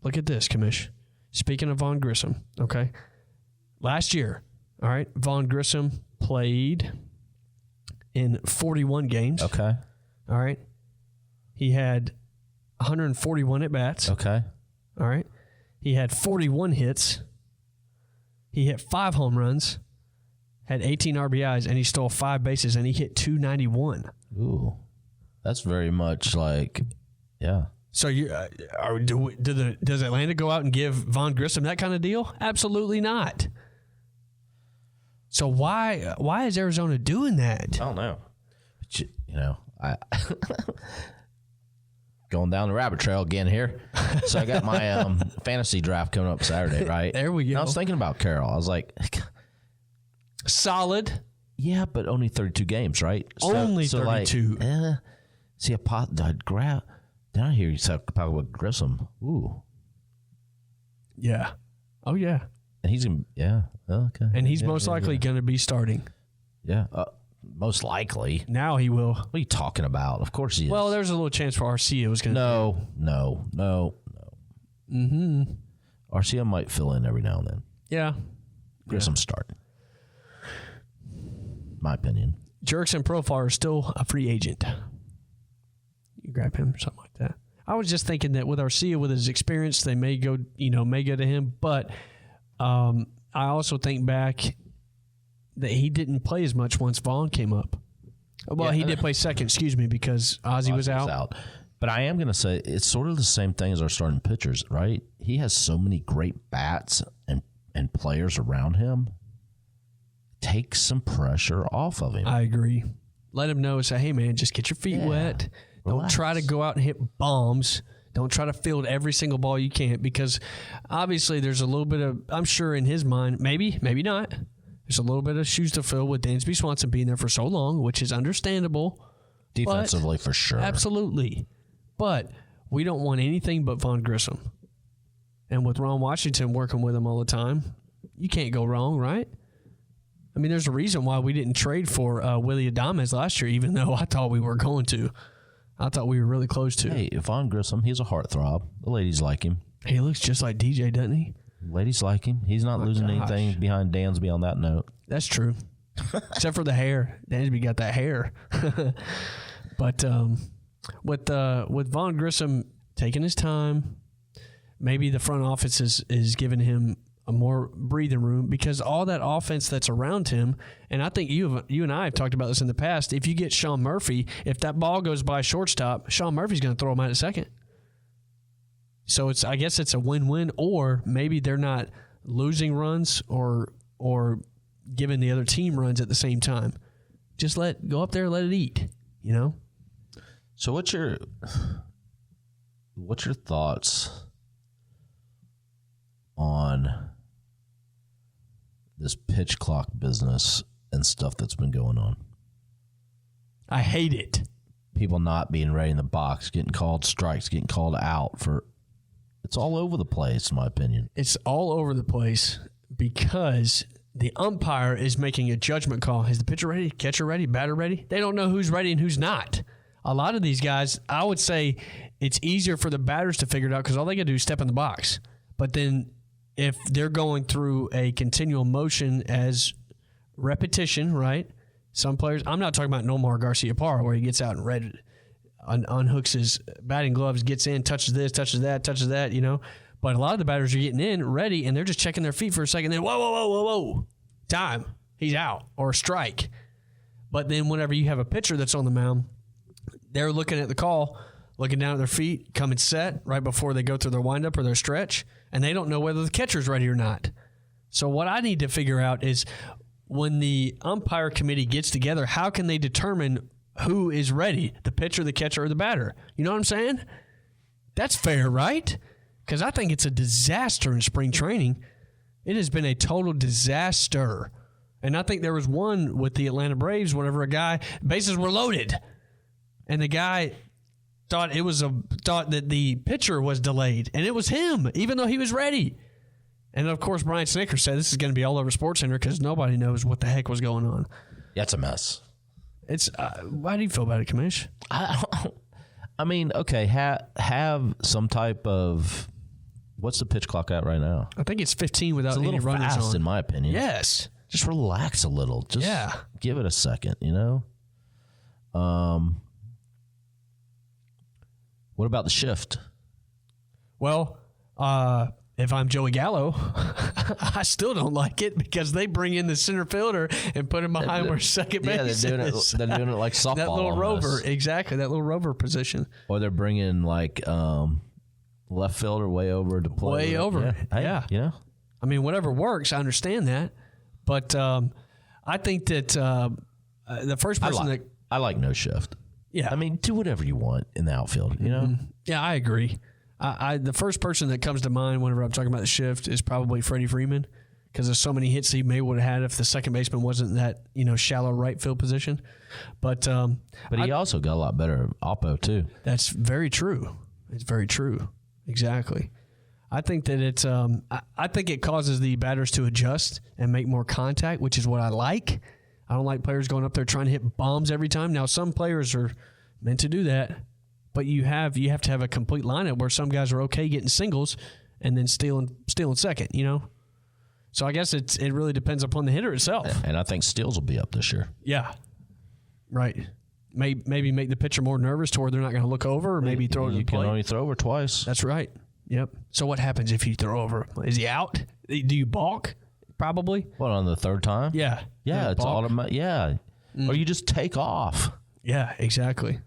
[SPEAKER 2] look at this, Commish. Speaking of Vaughn Grissom, okay. Last year, all right, Vaughn Grissom played in 41 games.
[SPEAKER 3] Okay.
[SPEAKER 2] All right. He had 141 at-bats.
[SPEAKER 3] Okay.
[SPEAKER 2] All right. He had 41 hits. He hit 5 home runs, had 18 RBIs, and he stole 5 bases, and he hit 291.
[SPEAKER 3] Ooh. That's very much like, yeah.
[SPEAKER 2] So does Atlanta go out and give Vaughn Grissom that kind of deal? Absolutely not. So why is Arizona doing that?
[SPEAKER 3] I don't know. But I going down the rabbit trail again here. So I got my fantasy draft coming up Saturday, right?
[SPEAKER 2] There we go.
[SPEAKER 3] And I was thinking about Carroll. I was like,
[SPEAKER 2] solid.
[SPEAKER 3] Yeah, but only 32 games, right?
[SPEAKER 2] Only 32.
[SPEAKER 3] Like, see, I'd grab. Then I hear you talk about Grissom. Ooh.
[SPEAKER 2] Yeah. Oh, yeah.
[SPEAKER 3] And he's going to, yeah. Okay.
[SPEAKER 2] And he's most likely going to be starting.
[SPEAKER 3] Yeah. Most likely.
[SPEAKER 2] Now he will.
[SPEAKER 3] What are you talking about? Of course he is.
[SPEAKER 2] Well, there's a little chance for Arcia was going to.
[SPEAKER 3] No.
[SPEAKER 2] Mm-hmm.
[SPEAKER 3] Arcia might fill in every now and then.
[SPEAKER 2] Yeah.
[SPEAKER 3] Grissom's starting. My opinion.
[SPEAKER 2] Jurickson Profar is still a free agent. You grab him, something like that. I was just thinking that with Arcia, with his experience, they may go to him. But I also think back that he didn't play as much once Vaughn came up. Well, he did play second, because Ozzie was out.
[SPEAKER 3] But I am going to say it's sort of the same thing as our starting pitchers, right? He has so many great bats and players around him. Take some pressure off of him.
[SPEAKER 2] I agree. Let him know. Say, hey, man, just get your feet wet. Don't try to go out and hit bombs. Don't try to field every single ball you can, because obviously there's a little bit of, I'm sure in his mind, maybe not, there's a little bit of shoes to fill with Dansby Swanson being there for so long, which is understandable.
[SPEAKER 3] Defensively, for sure.
[SPEAKER 2] Absolutely. But we don't want anything but Vaughn Grissom. And with Ron Washington working with him all the time, you can't go wrong, right? I mean, there's a reason why we didn't trade for Willie Adames last year, even though I thought we were going to. I thought we were really close to.
[SPEAKER 3] Hey, Vaughn Grissom, he's a heartthrob. The ladies like him.
[SPEAKER 2] He looks just like DJ, doesn't he?
[SPEAKER 3] Ladies like him. He's not losing anything behind Dansby on that note.
[SPEAKER 2] That's true. Except for the hair. Dansby got that hair. But with Vaughn Grissom taking his time, maybe the front office is giving him a more breathing room, because all that offense that's around him, and I think you and I have talked about this in the past, if you get Sean Murphy, if that ball goes by shortstop, Sean Murphy's going to throw him out at second. So I guess it's a win-win, or maybe they're not losing runs or giving the other team runs at the same time. Just go up there and let it eat,
[SPEAKER 3] So what's your thoughts on this pitch clock business and stuff that's been going on.
[SPEAKER 2] I hate it.
[SPEAKER 3] People not being ready in the box, getting called strikes, getting called out for. It's all over the place, in my opinion.
[SPEAKER 2] It's all over the place because the umpire is making a judgment call. Is the pitcher ready? Catcher ready? Batter ready? They don't know who's ready and who's not. A lot of these guys, I would say it's easier for the batters to figure it out because all they got to do is step in the box. But then if they're going through a continual motion as repetition, right? Some players, I'm not talking about Nomar Garcia-Parra where he gets out and unhooks his batting gloves, gets in, touches this, touches that, you know. But a lot of the batters are getting in, ready, and they're just checking their feet for a second. Then, whoa. Time. He's out. Or a strike. But then whenever you have a pitcher that's on the mound, they're looking at the call, looking down at their feet, coming set right before they go through their windup or their stretch, and they don't know whether the catcher's ready or not. So what I need to figure out is when the umpire committee gets together, how can they determine who is ready, the pitcher, the catcher, or the batter? You know what I'm saying? That's fair, right? Because I think it's a disaster in spring training. It has been a total disaster. And I think there was one with the Atlanta Braves whenever bases were loaded, and the guy thought that the pitcher was delayed, and it was him, even though he was ready. And, of course, Brian Snitker said this is going to be all over SportsCenter because nobody knows what the heck was going on.
[SPEAKER 3] Yeah, it's a mess.
[SPEAKER 2] It's how do you feel about it, Commish?
[SPEAKER 3] I mean, okay, have some type of what's the pitch clock at right now?
[SPEAKER 2] I think it's 15 without any
[SPEAKER 3] runners on. It's a little fast, in my opinion.
[SPEAKER 2] Yes.
[SPEAKER 3] Just relax a little. Just give it a second, you know? What about the shift?
[SPEAKER 2] Well, if I'm Joey Gallo, I still don't like it because they bring in the center fiilder and put him behind where second base is.
[SPEAKER 3] They're doing it like softball.
[SPEAKER 2] That little
[SPEAKER 3] almost.
[SPEAKER 2] rover, exactly, that little rover position.
[SPEAKER 3] Or they're bringing like left fielder way over to play.
[SPEAKER 2] Way over,
[SPEAKER 3] yeah. You know?
[SPEAKER 2] I mean, whatever works, I understand that. But I think that the first person
[SPEAKER 3] I like no shift.
[SPEAKER 2] Yeah.
[SPEAKER 3] I mean, do whatever you want in the outfield, you know?
[SPEAKER 2] Yeah, I agree. The first person that comes to mind whenever I'm talking about the shift is probably Freddie Freeman because there's so many hits he may would have had if the second baseman wasn't in that, you know, shallow right field position. But
[SPEAKER 3] he also got a lot better at oppo too.
[SPEAKER 2] That's very true. It's very true. Exactly. I think that it's I think it causes the batters to adjust and make more contact, which is what I like. I don't like players going up there trying to hit bombs every time. Now, some players are meant to do that, but you have to have a complete lineup where some guys are okay getting singles and then stealing second, you know? So I guess it really depends upon the hitter itself.
[SPEAKER 3] And I think steals will be up this year.
[SPEAKER 2] Yeah. Right. Maybe make the pitcher more nervous to where they're not going to look over or maybe throw it to the plate.
[SPEAKER 3] You can only throw over twice.
[SPEAKER 2] That's right. Yep. So what happens if you throw over? Is he out? Do you balk? Probably.
[SPEAKER 3] What, on the third time?
[SPEAKER 2] Yeah.
[SPEAKER 3] Yeah, it's automatic. Yeah. Or you just take off.
[SPEAKER 2] Yeah, exactly.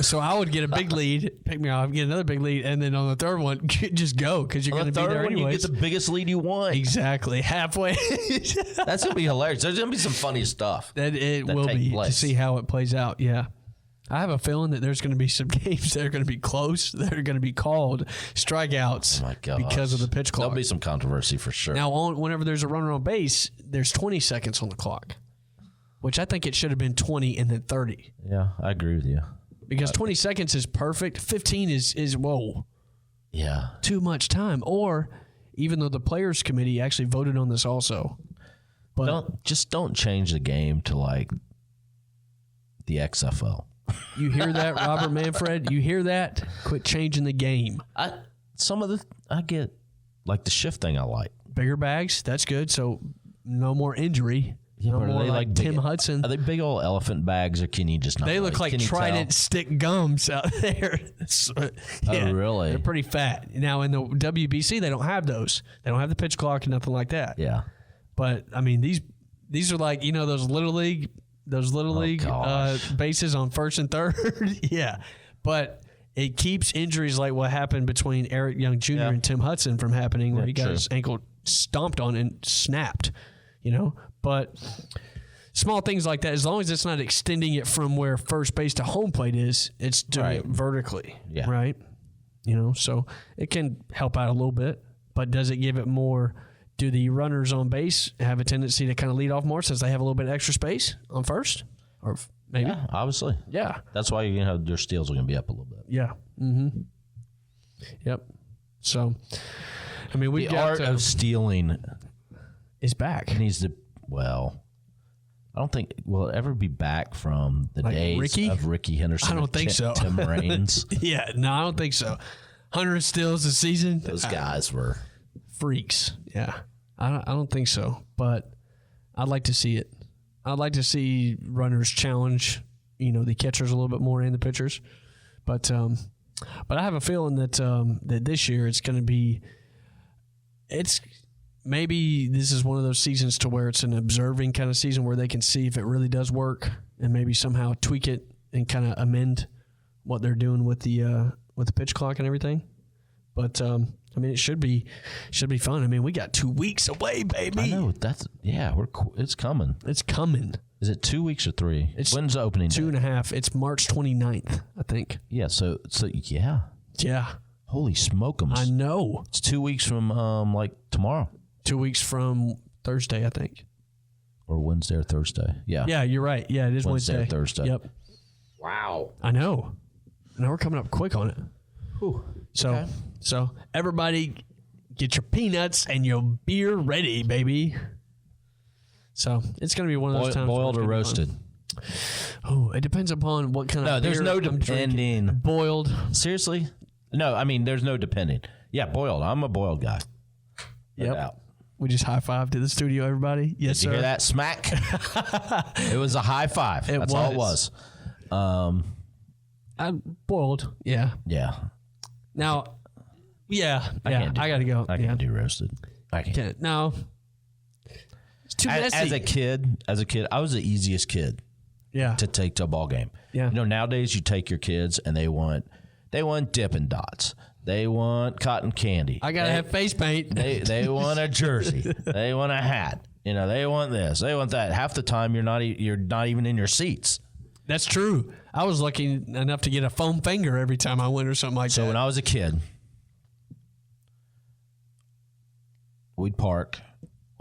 [SPEAKER 2] So I would get a big lead, pick me off, get another big lead, and then on the third one, just go because you're going to be there anyways.
[SPEAKER 3] You get the biggest lead you want.
[SPEAKER 2] Exactly. Halfway.
[SPEAKER 3] That's going to be hilarious. There's going to be some funny stuff.
[SPEAKER 2] It will be to see how it plays out. Yeah. I have a feeling that there's going to be some games that are going to be close. That are going to be called strikeouts because of the pitch clock.
[SPEAKER 3] There'll be some controversy for sure.
[SPEAKER 2] Now, whenever there's a runner on base, there's 20 seconds on the clock, which I think it should have been 20 and then 30.
[SPEAKER 3] Yeah, I agree with you.
[SPEAKER 2] Because 20 seconds is perfect. 15 is whoa.
[SPEAKER 3] Yeah.
[SPEAKER 2] Too much time. Or even though the Players Committee actually voted on this also. But
[SPEAKER 3] don't change the game to like the XFL.
[SPEAKER 2] You hear that, Robert Manfred? You hear that? Quit changing the game.
[SPEAKER 3] I get like the shift thing I like.
[SPEAKER 2] Bigger bags, that's good. So no more injury.
[SPEAKER 3] Yeah,
[SPEAKER 2] no more like Tim Hudson.
[SPEAKER 3] Are they big old elephant bags or can you just not?
[SPEAKER 2] They look like Trident stick gums out there.
[SPEAKER 3] Oh, really?
[SPEAKER 2] They're pretty fat. Now in the WBC, they don't have those. They don't have the pitch clock and nothing like that.
[SPEAKER 3] Yeah.
[SPEAKER 2] But I mean, these are like, you know, those little league bases on first and third. Yeah. But it keeps injuries like what happened between Eric Young Jr. and Tim Hudson from happening where he got his ankle stomped on and snapped, you know. But small things like that, as long as it's not extending it from where first base to home plate is, it's doing it vertically, right? You know, so it can help out a little bit. But does it give it more do the runners on base have a tendency to kind of lead off more since they have a little bit of extra space on first? Or maybe?
[SPEAKER 3] Yeah, obviously.
[SPEAKER 2] Yeah.
[SPEAKER 3] That's why your steals are going to be up a little bit.
[SPEAKER 2] Yeah. Mm-hmm. Yep. So, I mean,
[SPEAKER 3] The art of stealing
[SPEAKER 2] is back.
[SPEAKER 3] needs to, well, I don't think will it ever be back from the
[SPEAKER 2] Like
[SPEAKER 3] days
[SPEAKER 2] Ricky?
[SPEAKER 3] of Ricky Henderson.
[SPEAKER 2] I don't
[SPEAKER 3] and
[SPEAKER 2] think so.
[SPEAKER 3] Tim Raines.
[SPEAKER 2] Yeah. No, I don't think so. 100 steals a season.
[SPEAKER 3] Those guys were
[SPEAKER 2] Freaks. Yeah. I don't think so, but I'd like to see it. I'd like to see runners challenge, the catchers a little bit more and the pitchers. But I have a feeling that that this year it's going to be maybe this is one of those seasons to where it's an observing kind of season where they can see if it really does work and maybe somehow tweak it and kind of amend what they're doing with the pitch clock and everything. But I mean, it should be fun. I mean, we got 2 weeks away, baby.
[SPEAKER 3] I know it's coming.
[SPEAKER 2] It's coming.
[SPEAKER 3] Is it 2 weeks or 3? When's the opening?
[SPEAKER 2] 2.5. It's March 29th, I think.
[SPEAKER 3] Yeah. So yeah.
[SPEAKER 2] Yeah.
[SPEAKER 3] Holy smoke'ems!
[SPEAKER 2] I know.
[SPEAKER 3] It's 2 weeks from like tomorrow
[SPEAKER 2] 2 weeks from Thursday, I think.
[SPEAKER 3] or Wednesday or Thursday. Yeah.
[SPEAKER 2] Yeah, you're right. Yeah, it is
[SPEAKER 3] Wednesday or
[SPEAKER 2] Wednesday.
[SPEAKER 3] Thursday.
[SPEAKER 2] Yep.
[SPEAKER 3] Wow.
[SPEAKER 2] I know. Now we're coming up quick on it.
[SPEAKER 3] Whew.
[SPEAKER 2] So,
[SPEAKER 3] Okay.
[SPEAKER 2] so everybody, get your peanuts and your beer ready, baby. So it's gonna be one of those times.
[SPEAKER 3] Boiled or roasted?
[SPEAKER 2] Oh, it depends upon what kind
[SPEAKER 3] No,
[SPEAKER 2] of.
[SPEAKER 3] there's
[SPEAKER 2] beer
[SPEAKER 3] no
[SPEAKER 2] I'm drinking.
[SPEAKER 3] depending.
[SPEAKER 2] Boiled.
[SPEAKER 3] Seriously? No, I mean, there's no depending. Yeah, boiled. I'm a boiled guy. No
[SPEAKER 2] Yep.
[SPEAKER 3] doubt.
[SPEAKER 2] We just high five to the studio, everybody. Yes,
[SPEAKER 3] Did you
[SPEAKER 2] sir.
[SPEAKER 3] hear that smack? It was a high five. That's all it was.
[SPEAKER 2] I'm boiled. Yeah.
[SPEAKER 3] Yeah.
[SPEAKER 2] Now, yeah.
[SPEAKER 3] I
[SPEAKER 2] yeah.
[SPEAKER 3] can't do
[SPEAKER 2] I gotta go.
[SPEAKER 3] I
[SPEAKER 2] yeah.
[SPEAKER 3] can't do roasted. I can't.
[SPEAKER 2] Can't. No. It's too messy.
[SPEAKER 3] As a kid, I was the easiest kid
[SPEAKER 2] yeah.
[SPEAKER 3] to take to a ball game.
[SPEAKER 2] Yeah.
[SPEAKER 3] You know, nowadays you take your kids and they want Dippin' Dots. They want cotton candy.
[SPEAKER 2] I gotta have face paint.
[SPEAKER 3] They want a jersey. They want a hat. You know, they want this. They want that. Half the time you're not even in your seats.
[SPEAKER 2] That's true. I was lucky enough to get a foam finger every time I went or something like that.
[SPEAKER 3] So when I was a kid, we'd park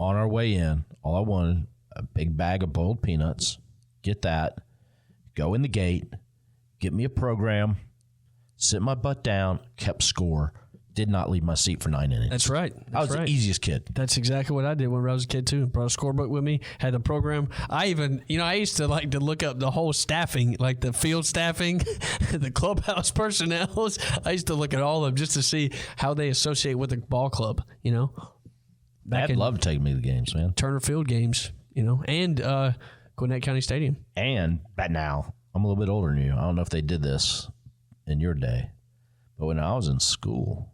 [SPEAKER 3] on our way in. All I wanted, a big bag of boiled peanuts. Get that. Go in the gate. Get me a program. Sit my butt down. Kept score. Did not leave my seat for 9 innings.
[SPEAKER 2] That's right.
[SPEAKER 3] I was
[SPEAKER 2] right.
[SPEAKER 3] the easiest kid.
[SPEAKER 2] That's exactly what I did when I was a kid too. Brought a scorebook with me, had the program. I even, I used to like to look up the whole staffing, like the field staffing, the clubhouse personnel. I used to look at all of them just to see how they associate with the ball club, Back
[SPEAKER 3] I'd love to take me to the games, man.
[SPEAKER 2] Turner Field games, and Gwinnett County Stadium.
[SPEAKER 3] And now, I'm a little bit older than you. I don't know if they did this in your day, but when I was in school,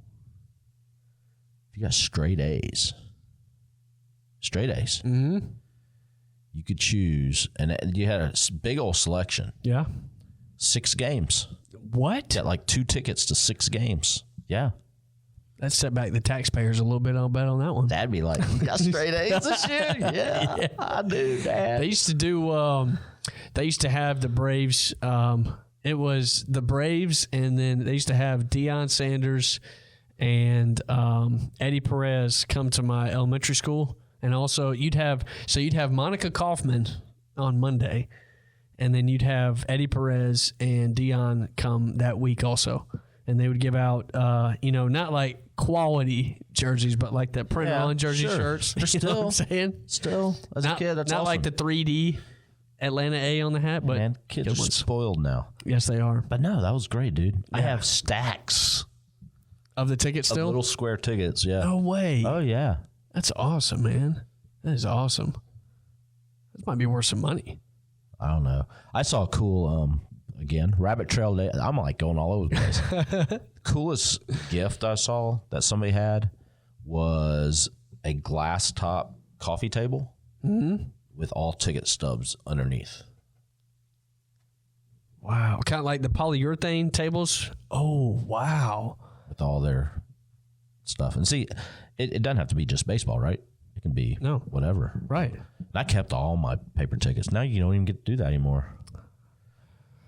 [SPEAKER 3] if you got straight A's,
[SPEAKER 2] Mm-hmm.
[SPEAKER 3] you could choose, and you had a big old selection.
[SPEAKER 2] Yeah.
[SPEAKER 3] 6 games.
[SPEAKER 2] What?
[SPEAKER 3] Got like 2 tickets to 6 games. Yeah.
[SPEAKER 2] That set back the taxpayers a little bit. I'll bet on that one.
[SPEAKER 3] That'd be like, you got straight A's this year? Yeah, I do, Dad.
[SPEAKER 2] They used to do. They used to have the Braves. It was the Braves, and then they used to have Deion Sanders and Eddie Perez come to my elementary school, and also you'd have Monica Kaufman on Monday, and then you'd have Eddie Perez and Deion come that week also, and they would give out not like quality jerseys, but like the print on jersey shirts. You know what I'm saying?
[SPEAKER 3] Still, as a kid, that's
[SPEAKER 2] not
[SPEAKER 3] awesome.
[SPEAKER 2] like the 3D Atlanta A on the hat, but
[SPEAKER 3] Man, kids
[SPEAKER 2] good
[SPEAKER 3] are
[SPEAKER 2] ones.
[SPEAKER 3] spoiled now.
[SPEAKER 2] Yes, they are.
[SPEAKER 3] But no, that was great, dude. I have stacks
[SPEAKER 2] Of the tickets
[SPEAKER 3] of
[SPEAKER 2] still?
[SPEAKER 3] little square tickets. Yeah.
[SPEAKER 2] No way.
[SPEAKER 3] Oh yeah.
[SPEAKER 2] That's awesome, man. That is awesome. That might be worth some money.
[SPEAKER 3] I don't know. I saw a cool again rabbit trail day. I'm like going all over the place. Coolest gift I saw that somebody had was a glass top coffee table with all ticket stubs underneath.
[SPEAKER 2] Wow. Kind of like the polyurethane tables. Oh, wow.
[SPEAKER 3] With all their stuff. And see, it doesn't have to be just baseball, right? It can be whatever.
[SPEAKER 2] Right.
[SPEAKER 3] And I kept all my paper tickets. Now you don't even get to do that anymore.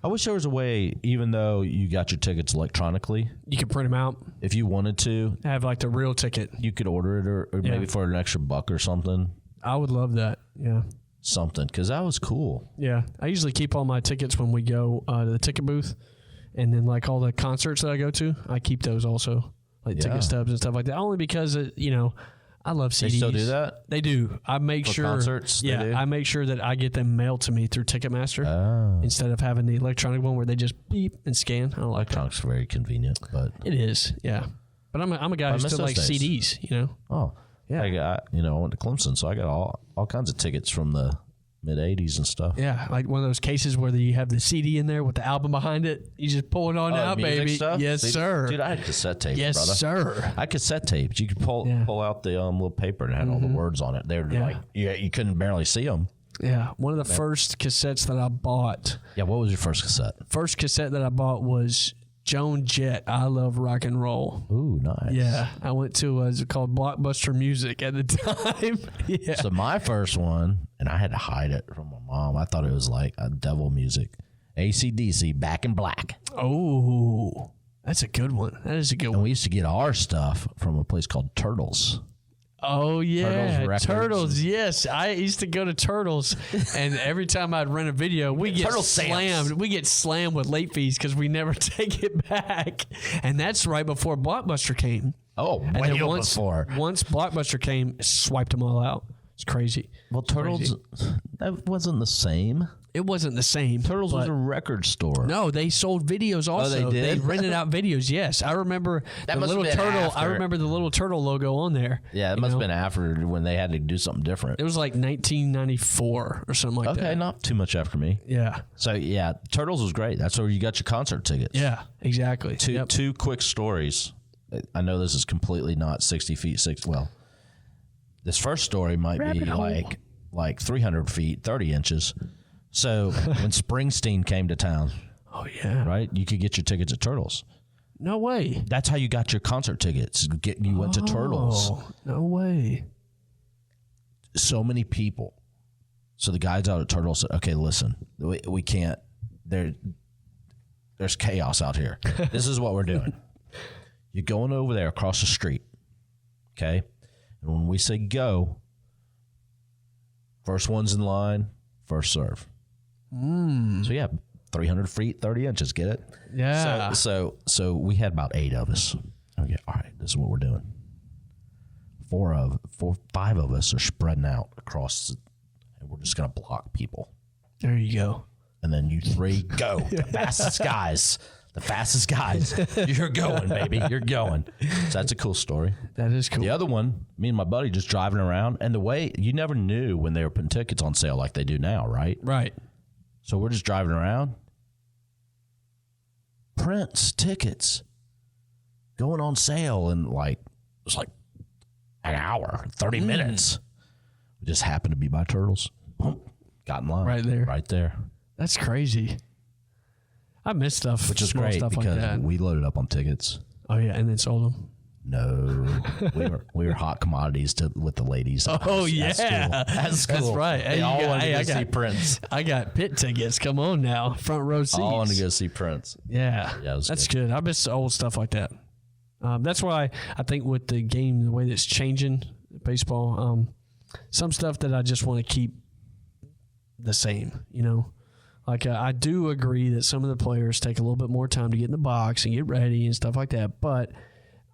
[SPEAKER 3] I wish there was a way, even though you got your tickets electronically,
[SPEAKER 2] You can print them out.
[SPEAKER 3] if you wanted to,
[SPEAKER 2] Have like the real ticket.
[SPEAKER 3] you could order it or maybe for an extra $1 or something.
[SPEAKER 2] I would love that. Yeah.
[SPEAKER 3] Something, because that was cool.
[SPEAKER 2] Yeah. I usually keep all my tickets when we go to the ticket booth. And then like all the concerts that I go to, I keep those also. Like ticket stubs and stuff like that. Only because, I love CDs.
[SPEAKER 3] They still do that?
[SPEAKER 2] They do. I make
[SPEAKER 3] For
[SPEAKER 2] sure.
[SPEAKER 3] concerts, they do?
[SPEAKER 2] I make sure that I get them mailed to me through Ticketmaster instead of having the electronic one where they just beep and scan. I don't like that.
[SPEAKER 3] Electronic's very convenient, but
[SPEAKER 2] It is, yeah. But I'm a guy who
[SPEAKER 3] miss
[SPEAKER 2] still
[SPEAKER 3] those
[SPEAKER 2] likes
[SPEAKER 3] days.
[SPEAKER 2] CDs.
[SPEAKER 3] yeah, I went to Clemson, so I got all kinds of tickets from the mid '80s and stuff.
[SPEAKER 2] Yeah, like one of those cases where you have the CD in there with the album behind it. You just pull it on out,
[SPEAKER 3] music
[SPEAKER 2] baby.
[SPEAKER 3] stuff?
[SPEAKER 2] Yes,
[SPEAKER 3] See,
[SPEAKER 2] sir.
[SPEAKER 3] Dude, I had cassette tapes,
[SPEAKER 2] Yes,
[SPEAKER 3] brother.
[SPEAKER 2] sir.
[SPEAKER 3] I had cassette tapes. You could pull out the little paper and it had all the words on it. They were like, you couldn't barely see them.
[SPEAKER 2] Yeah, one of the first cassettes that I bought.
[SPEAKER 3] Yeah, what was your first cassette?
[SPEAKER 2] First cassette that I bought was Joan Jett, I Love Rock and Roll.
[SPEAKER 3] Ooh, nice.
[SPEAKER 2] Yeah, I went to it was called Blockbuster Music at the time. Yeah.
[SPEAKER 3] So my first one, and I had to hide it from my mom. I thought it was like a devil music. AC/DC, Back in Black.
[SPEAKER 2] Oh, that's a good one. That is a good
[SPEAKER 3] And
[SPEAKER 2] one.
[SPEAKER 3] we used to get our stuff from a place called Turtles.
[SPEAKER 2] Oh yeah,
[SPEAKER 3] Records.
[SPEAKER 2] Turtles. Yes, I used to go to Turtles, and every time I'd rent a video, we get
[SPEAKER 3] Turtle
[SPEAKER 2] slammed.
[SPEAKER 3] stamps.
[SPEAKER 2] We get slammed with late fees because we never take it back. And that's right before Blockbuster came.
[SPEAKER 3] Oh,
[SPEAKER 2] And
[SPEAKER 3] way
[SPEAKER 2] then once
[SPEAKER 3] before.
[SPEAKER 2] Blockbuster came, it swiped them all out. It's crazy.
[SPEAKER 3] Well, Turtles, that wasn't the same.
[SPEAKER 2] It wasn't the same.
[SPEAKER 3] Turtles was
[SPEAKER 2] but-
[SPEAKER 3] a record store.
[SPEAKER 2] No, they sold videos also.
[SPEAKER 3] they did?
[SPEAKER 2] They rented out videos. Yes, I remember
[SPEAKER 3] That
[SPEAKER 2] the
[SPEAKER 3] must have
[SPEAKER 2] little
[SPEAKER 3] been
[SPEAKER 2] turtle. I
[SPEAKER 3] after.
[SPEAKER 2] remember the little turtle logo on there.
[SPEAKER 3] Yeah, it
[SPEAKER 2] you
[SPEAKER 3] must
[SPEAKER 2] know?
[SPEAKER 3] have been after when they had to do something different.
[SPEAKER 2] It was like 1994 or something like that.
[SPEAKER 3] Okay, not too much after me.
[SPEAKER 2] Yeah.
[SPEAKER 3] So yeah, Turtles was great. That's where you got your concert tickets.
[SPEAKER 2] Yeah. Exactly.
[SPEAKER 3] Two quick stories. I know this is completely not 60 feet six. Well, this first story might be like 300 feet, 30 inches. So when Springsteen came to town,
[SPEAKER 2] Oh yeah.
[SPEAKER 3] right, you could get your tickets at Turtles.
[SPEAKER 2] No way.
[SPEAKER 3] That's how you got your concert tickets. You went to Turtles.
[SPEAKER 2] Oh, no way.
[SPEAKER 3] So many people. So the guys out at Turtles said, okay, listen, we can't, there's chaos out here. This is what we're doing. You're going over there across the street, okay? And when we say go, first one's in line, first serve. So yeah, 300 feet, 30 inches, get it?
[SPEAKER 2] Yeah.
[SPEAKER 3] So we had about 8 of us. Okay, all right, this is what we're doing. 5 of us are spreading out across, and we're just gonna block people.
[SPEAKER 2] There you go.
[SPEAKER 3] And then you 3 go. The fastest guys. The fastest guys. You're going, baby. You're going. So that's a cool story.
[SPEAKER 2] That is cool.
[SPEAKER 3] The other one, me and my buddy just driving around, and the way you never knew when they were putting tickets on sale like they do now, right?
[SPEAKER 2] Right.
[SPEAKER 3] So we're just driving around. Prince tickets going on sale in it was like an hour, 30 minutes. We just happened to be by Turtles. Boom, got in line.
[SPEAKER 2] Right there.
[SPEAKER 3] Right there.
[SPEAKER 2] That's crazy. I miss stuff.
[SPEAKER 3] Which is
[SPEAKER 2] small
[SPEAKER 3] great
[SPEAKER 2] stuff
[SPEAKER 3] because
[SPEAKER 2] like that.
[SPEAKER 3] we loaded up on tickets.
[SPEAKER 2] Oh yeah, and then sold them.
[SPEAKER 3] No, we were hot commodities with the ladies.
[SPEAKER 2] Oh yeah,
[SPEAKER 3] That's cool.
[SPEAKER 2] That's right.
[SPEAKER 3] They all wanted to
[SPEAKER 2] I
[SPEAKER 3] go see Prince.
[SPEAKER 2] I got pit tickets. Come on now, front row seats.
[SPEAKER 3] All want to go see Prince.
[SPEAKER 2] Yeah,
[SPEAKER 3] Yeah, it was
[SPEAKER 2] that's good. I miss old stuff like that. That's why I think with the game, the way that's changing, baseball, some stuff that I just want to keep the same. You know, like I do agree that some of the players take a little bit more time to get in the box and get ready and stuff like that, but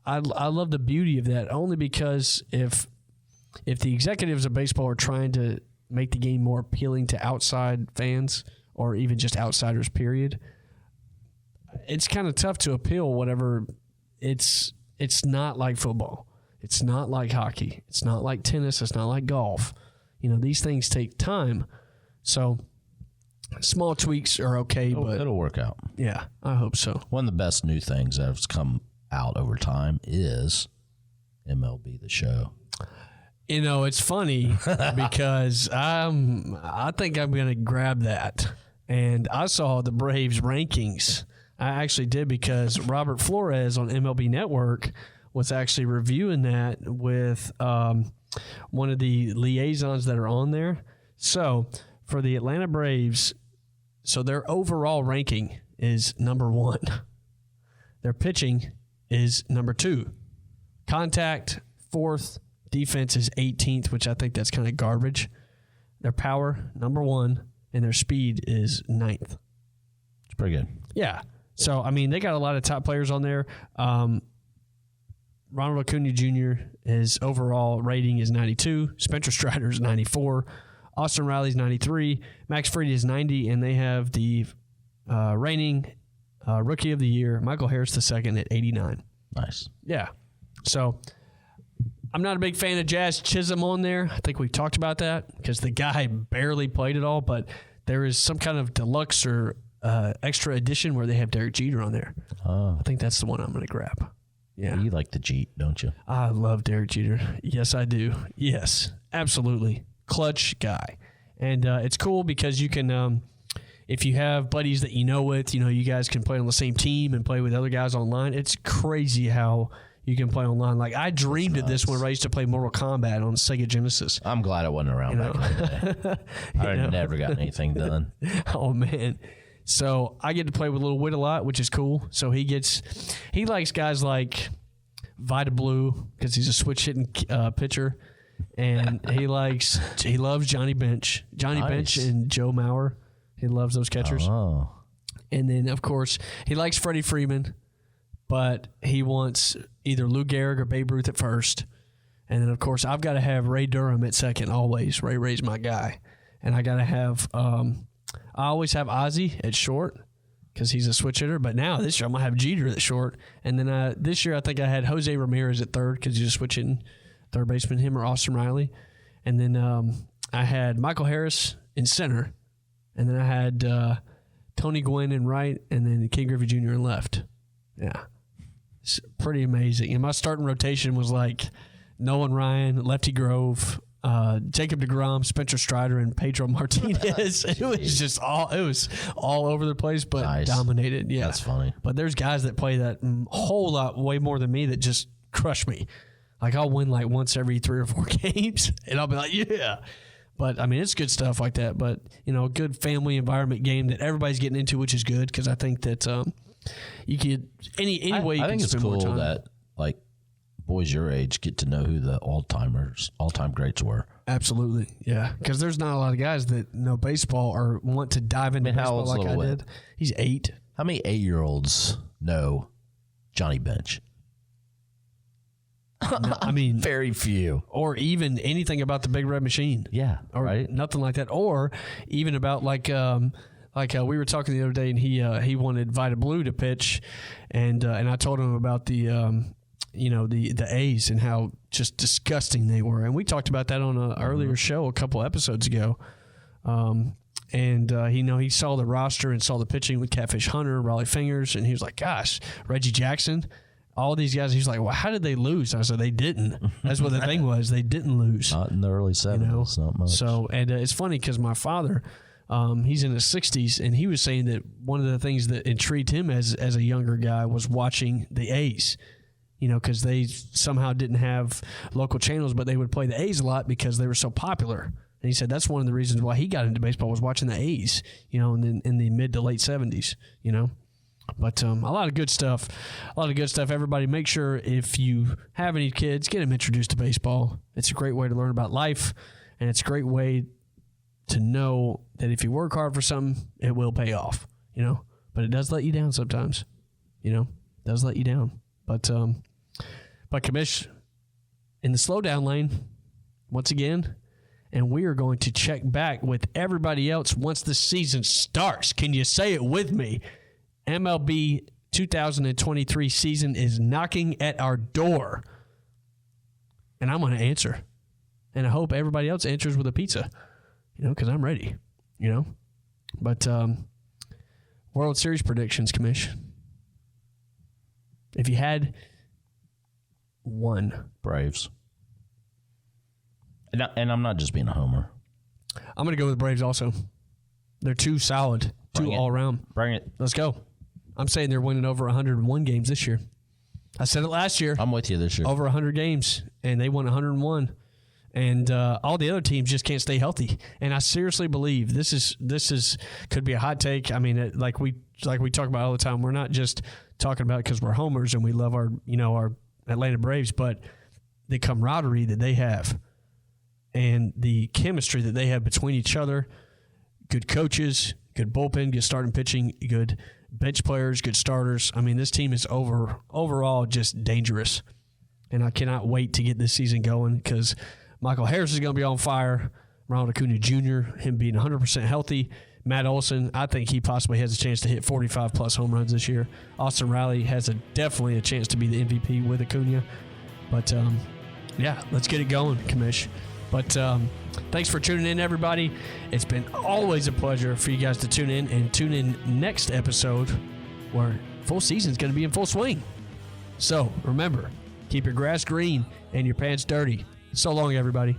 [SPEAKER 2] I love the beauty of that only because if the executives of baseball are trying to make the game more appealing to outside fans or even just outsiders, period, it's kind of tough to appeal whatever. It's not like football. It's not like hockey. It's not like tennis. It's not like golf. You know, these things take time. So small tweaks are okay, but
[SPEAKER 3] It'll work out.
[SPEAKER 2] yeah, I hope so.
[SPEAKER 3] One of the best new things that has come out over time is MLB The Show.
[SPEAKER 2] You know, it's funny because I think I'm going to grab that. And I saw the Braves rankings. I actually did because Robert Flores on MLB Network was actually reviewing that with one of the liaisons that are on there. So for the Atlanta Braves, So their overall ranking is number 1. Their pitching is number 2. Contact, 4th. Defense is 18th, which I think that's kind of garbage. Their power, number 1, and their speed is 9th.
[SPEAKER 3] It's pretty good.
[SPEAKER 2] Yeah. So, I mean, they got a lot of top players on there. Ronald Acuna Jr., his overall rating is 92. Spencer Strider is 94. Austin Riley's 93. Max Fried is 90, and they have the reigning Rookie of the Year, Michael Harris II, at 89.
[SPEAKER 3] Nice.
[SPEAKER 2] Yeah. So, I'm not a big fan of Jazz Chisholm on there. I think we've talked about that because the guy barely played at all, but there is some kind of deluxe or extra edition where they have Derek Jeter on there.
[SPEAKER 3] Oh.
[SPEAKER 2] I think that's the one I'm going to grab. Yeah.
[SPEAKER 3] You like the Jeet, don't you?
[SPEAKER 2] I love Derek Jeter. Yes, I do. Yes, absolutely. Clutch guy. And it's cool because you can, if you have buddies that you know with, you guys can play on the same team and play with other guys online. It's crazy how you can play online. Like, I dreamed of this when I used to play Mortal Kombat on Sega Genesis.
[SPEAKER 3] I'm glad I wasn't around back in the day. I never got anything done.
[SPEAKER 2] Oh, man. So I get to play with Little Whit a lot, which is cool. So he likes guys like Vita Blue because he's a switch hitting pitcher. And he loves Johnny Bench. Johnny Bench and Joe Mauer. He loves those catchers.
[SPEAKER 3] Oh.
[SPEAKER 2] And then, of course, he likes Freddie Freeman. But he wants either Lou Gehrig or Babe Ruth at first. And then, of course, I've got to have Ray Durham at second always. Ray's my guy. And I got to have I always have Ozzie at short because he's a switch hitter. But now, this year, I'm going to have Jeter at short. And then this year, I think I had Jose Ramirez at third because he's a switch hitting third baseman, him or Austin Riley. And then I had Michael Harris in center. And then I had Tony Gwynn in right and then Ken Griffey Jr. in left. Yeah. It's pretty amazing. And my starting rotation was like Nolan Ryan, Lefty Grove, Jacob deGrom, Spencer Strider, and Pedro Martinez. It was all over the place, but
[SPEAKER 3] nice.
[SPEAKER 2] Dominated. Yeah.
[SPEAKER 3] That's funny.
[SPEAKER 2] But there's guys that play that whole lot way more than me that just crush me. Like, I'll win like once every 3 or 4 games, and I'll be like, yeah. But, I mean, it's good stuff like that. But, a good family environment game that everybody's getting into, which is good because I think that you could any way you
[SPEAKER 3] I
[SPEAKER 2] can
[SPEAKER 3] think it's
[SPEAKER 2] spend more
[SPEAKER 3] cool
[SPEAKER 2] time.
[SPEAKER 3] that like boys your age get to know who the all-time greats were.
[SPEAKER 2] Absolutely, yeah. Because there's not a lot of guys that know baseball or want to dive into
[SPEAKER 3] how
[SPEAKER 2] baseball
[SPEAKER 3] old's
[SPEAKER 2] like
[SPEAKER 3] Little
[SPEAKER 2] I
[SPEAKER 3] Whit?
[SPEAKER 2] did. He's 8.
[SPEAKER 3] How many 8-year-olds know Johnny Bench?
[SPEAKER 2] No, I mean,
[SPEAKER 3] very few.
[SPEAKER 2] or even anything about the Big Red Machine.
[SPEAKER 3] Yeah,
[SPEAKER 2] Or
[SPEAKER 3] right.
[SPEAKER 2] nothing like that. Or even about like we were talking the other day, and he wanted Vita Blue to pitch, and I told him about the the A's and how just disgusting they were, and we talked about that on an earlier show a couple episodes ago. He saw the roster and saw the pitching with Catfish Hunter, Raleigh Fingers, and he was like, "Gosh, Reggie Jackson." All these guys, he's like, well, how did they lose? I said, they didn't. That's what the thing was. They didn't lose.
[SPEAKER 3] Not in the early 70s, not much.
[SPEAKER 2] So, and it's funny because my father, he's in his 60s, and he was saying that one of the things that intrigued him as a younger guy was watching the A's, because they somehow didn't have local channels, but they would play the A's a lot because they were so popular. And he said that's one of the reasons why he got into baseball was watching the A's, in the mid to late 70s, But a lot of good stuff. Everybody, make sure if you have any kids, get them introduced to baseball. It's a great way to learn about life, and it's a great way to know that if you work hard for something, it will pay off, But it does let you down sometimes, It does let you down. But Commish, in the slowdown lane, once again, and we are going to check back with everybody else once the season starts. Can you say it with me? MLB 2023 season is knocking at our door. And I'm going to answer. And I hope everybody else answers with a pizza, because I'm ready, But World Series predictions, Commish. If you had one.
[SPEAKER 3] Braves. And I'm not just being a homer.
[SPEAKER 2] I'm going to go with the Braves also. They're too solid, too all around.
[SPEAKER 3] Bring it.
[SPEAKER 2] Let's go. I'm saying they're winning over 101 games this year. I said it last year.
[SPEAKER 3] I'm with you this year.
[SPEAKER 2] Over 100 games, and they won 101. And all the other teams just can't stay healthy. And I seriously believe this is could be a hot take. I mean, like we talk about all the time. We're not just talking about it because we're homers and we love our Atlanta Braves, but the camaraderie that they have and the chemistry that they have between each other, good coaches, good bullpen, good starting pitching, good bench players, good starters. I mean, this team is overall just dangerous. And I cannot wait to get this season going because Michael Harris is going to be on fire. Ronald Acuna Jr., him being 100% healthy. Matt Olson, I think he possibly has a chance to hit 45-plus home runs this year. Austin Riley has definitely a chance to be the MVP with Acuna. But, yeah, let's get it going, Commish. But thanks for tuning in, everybody. It's been always a pleasure for you guys to tune in and tune in next episode where full season is going to be in full swing. So, remember, keep your grass green and your pants dirty. So long, everybody.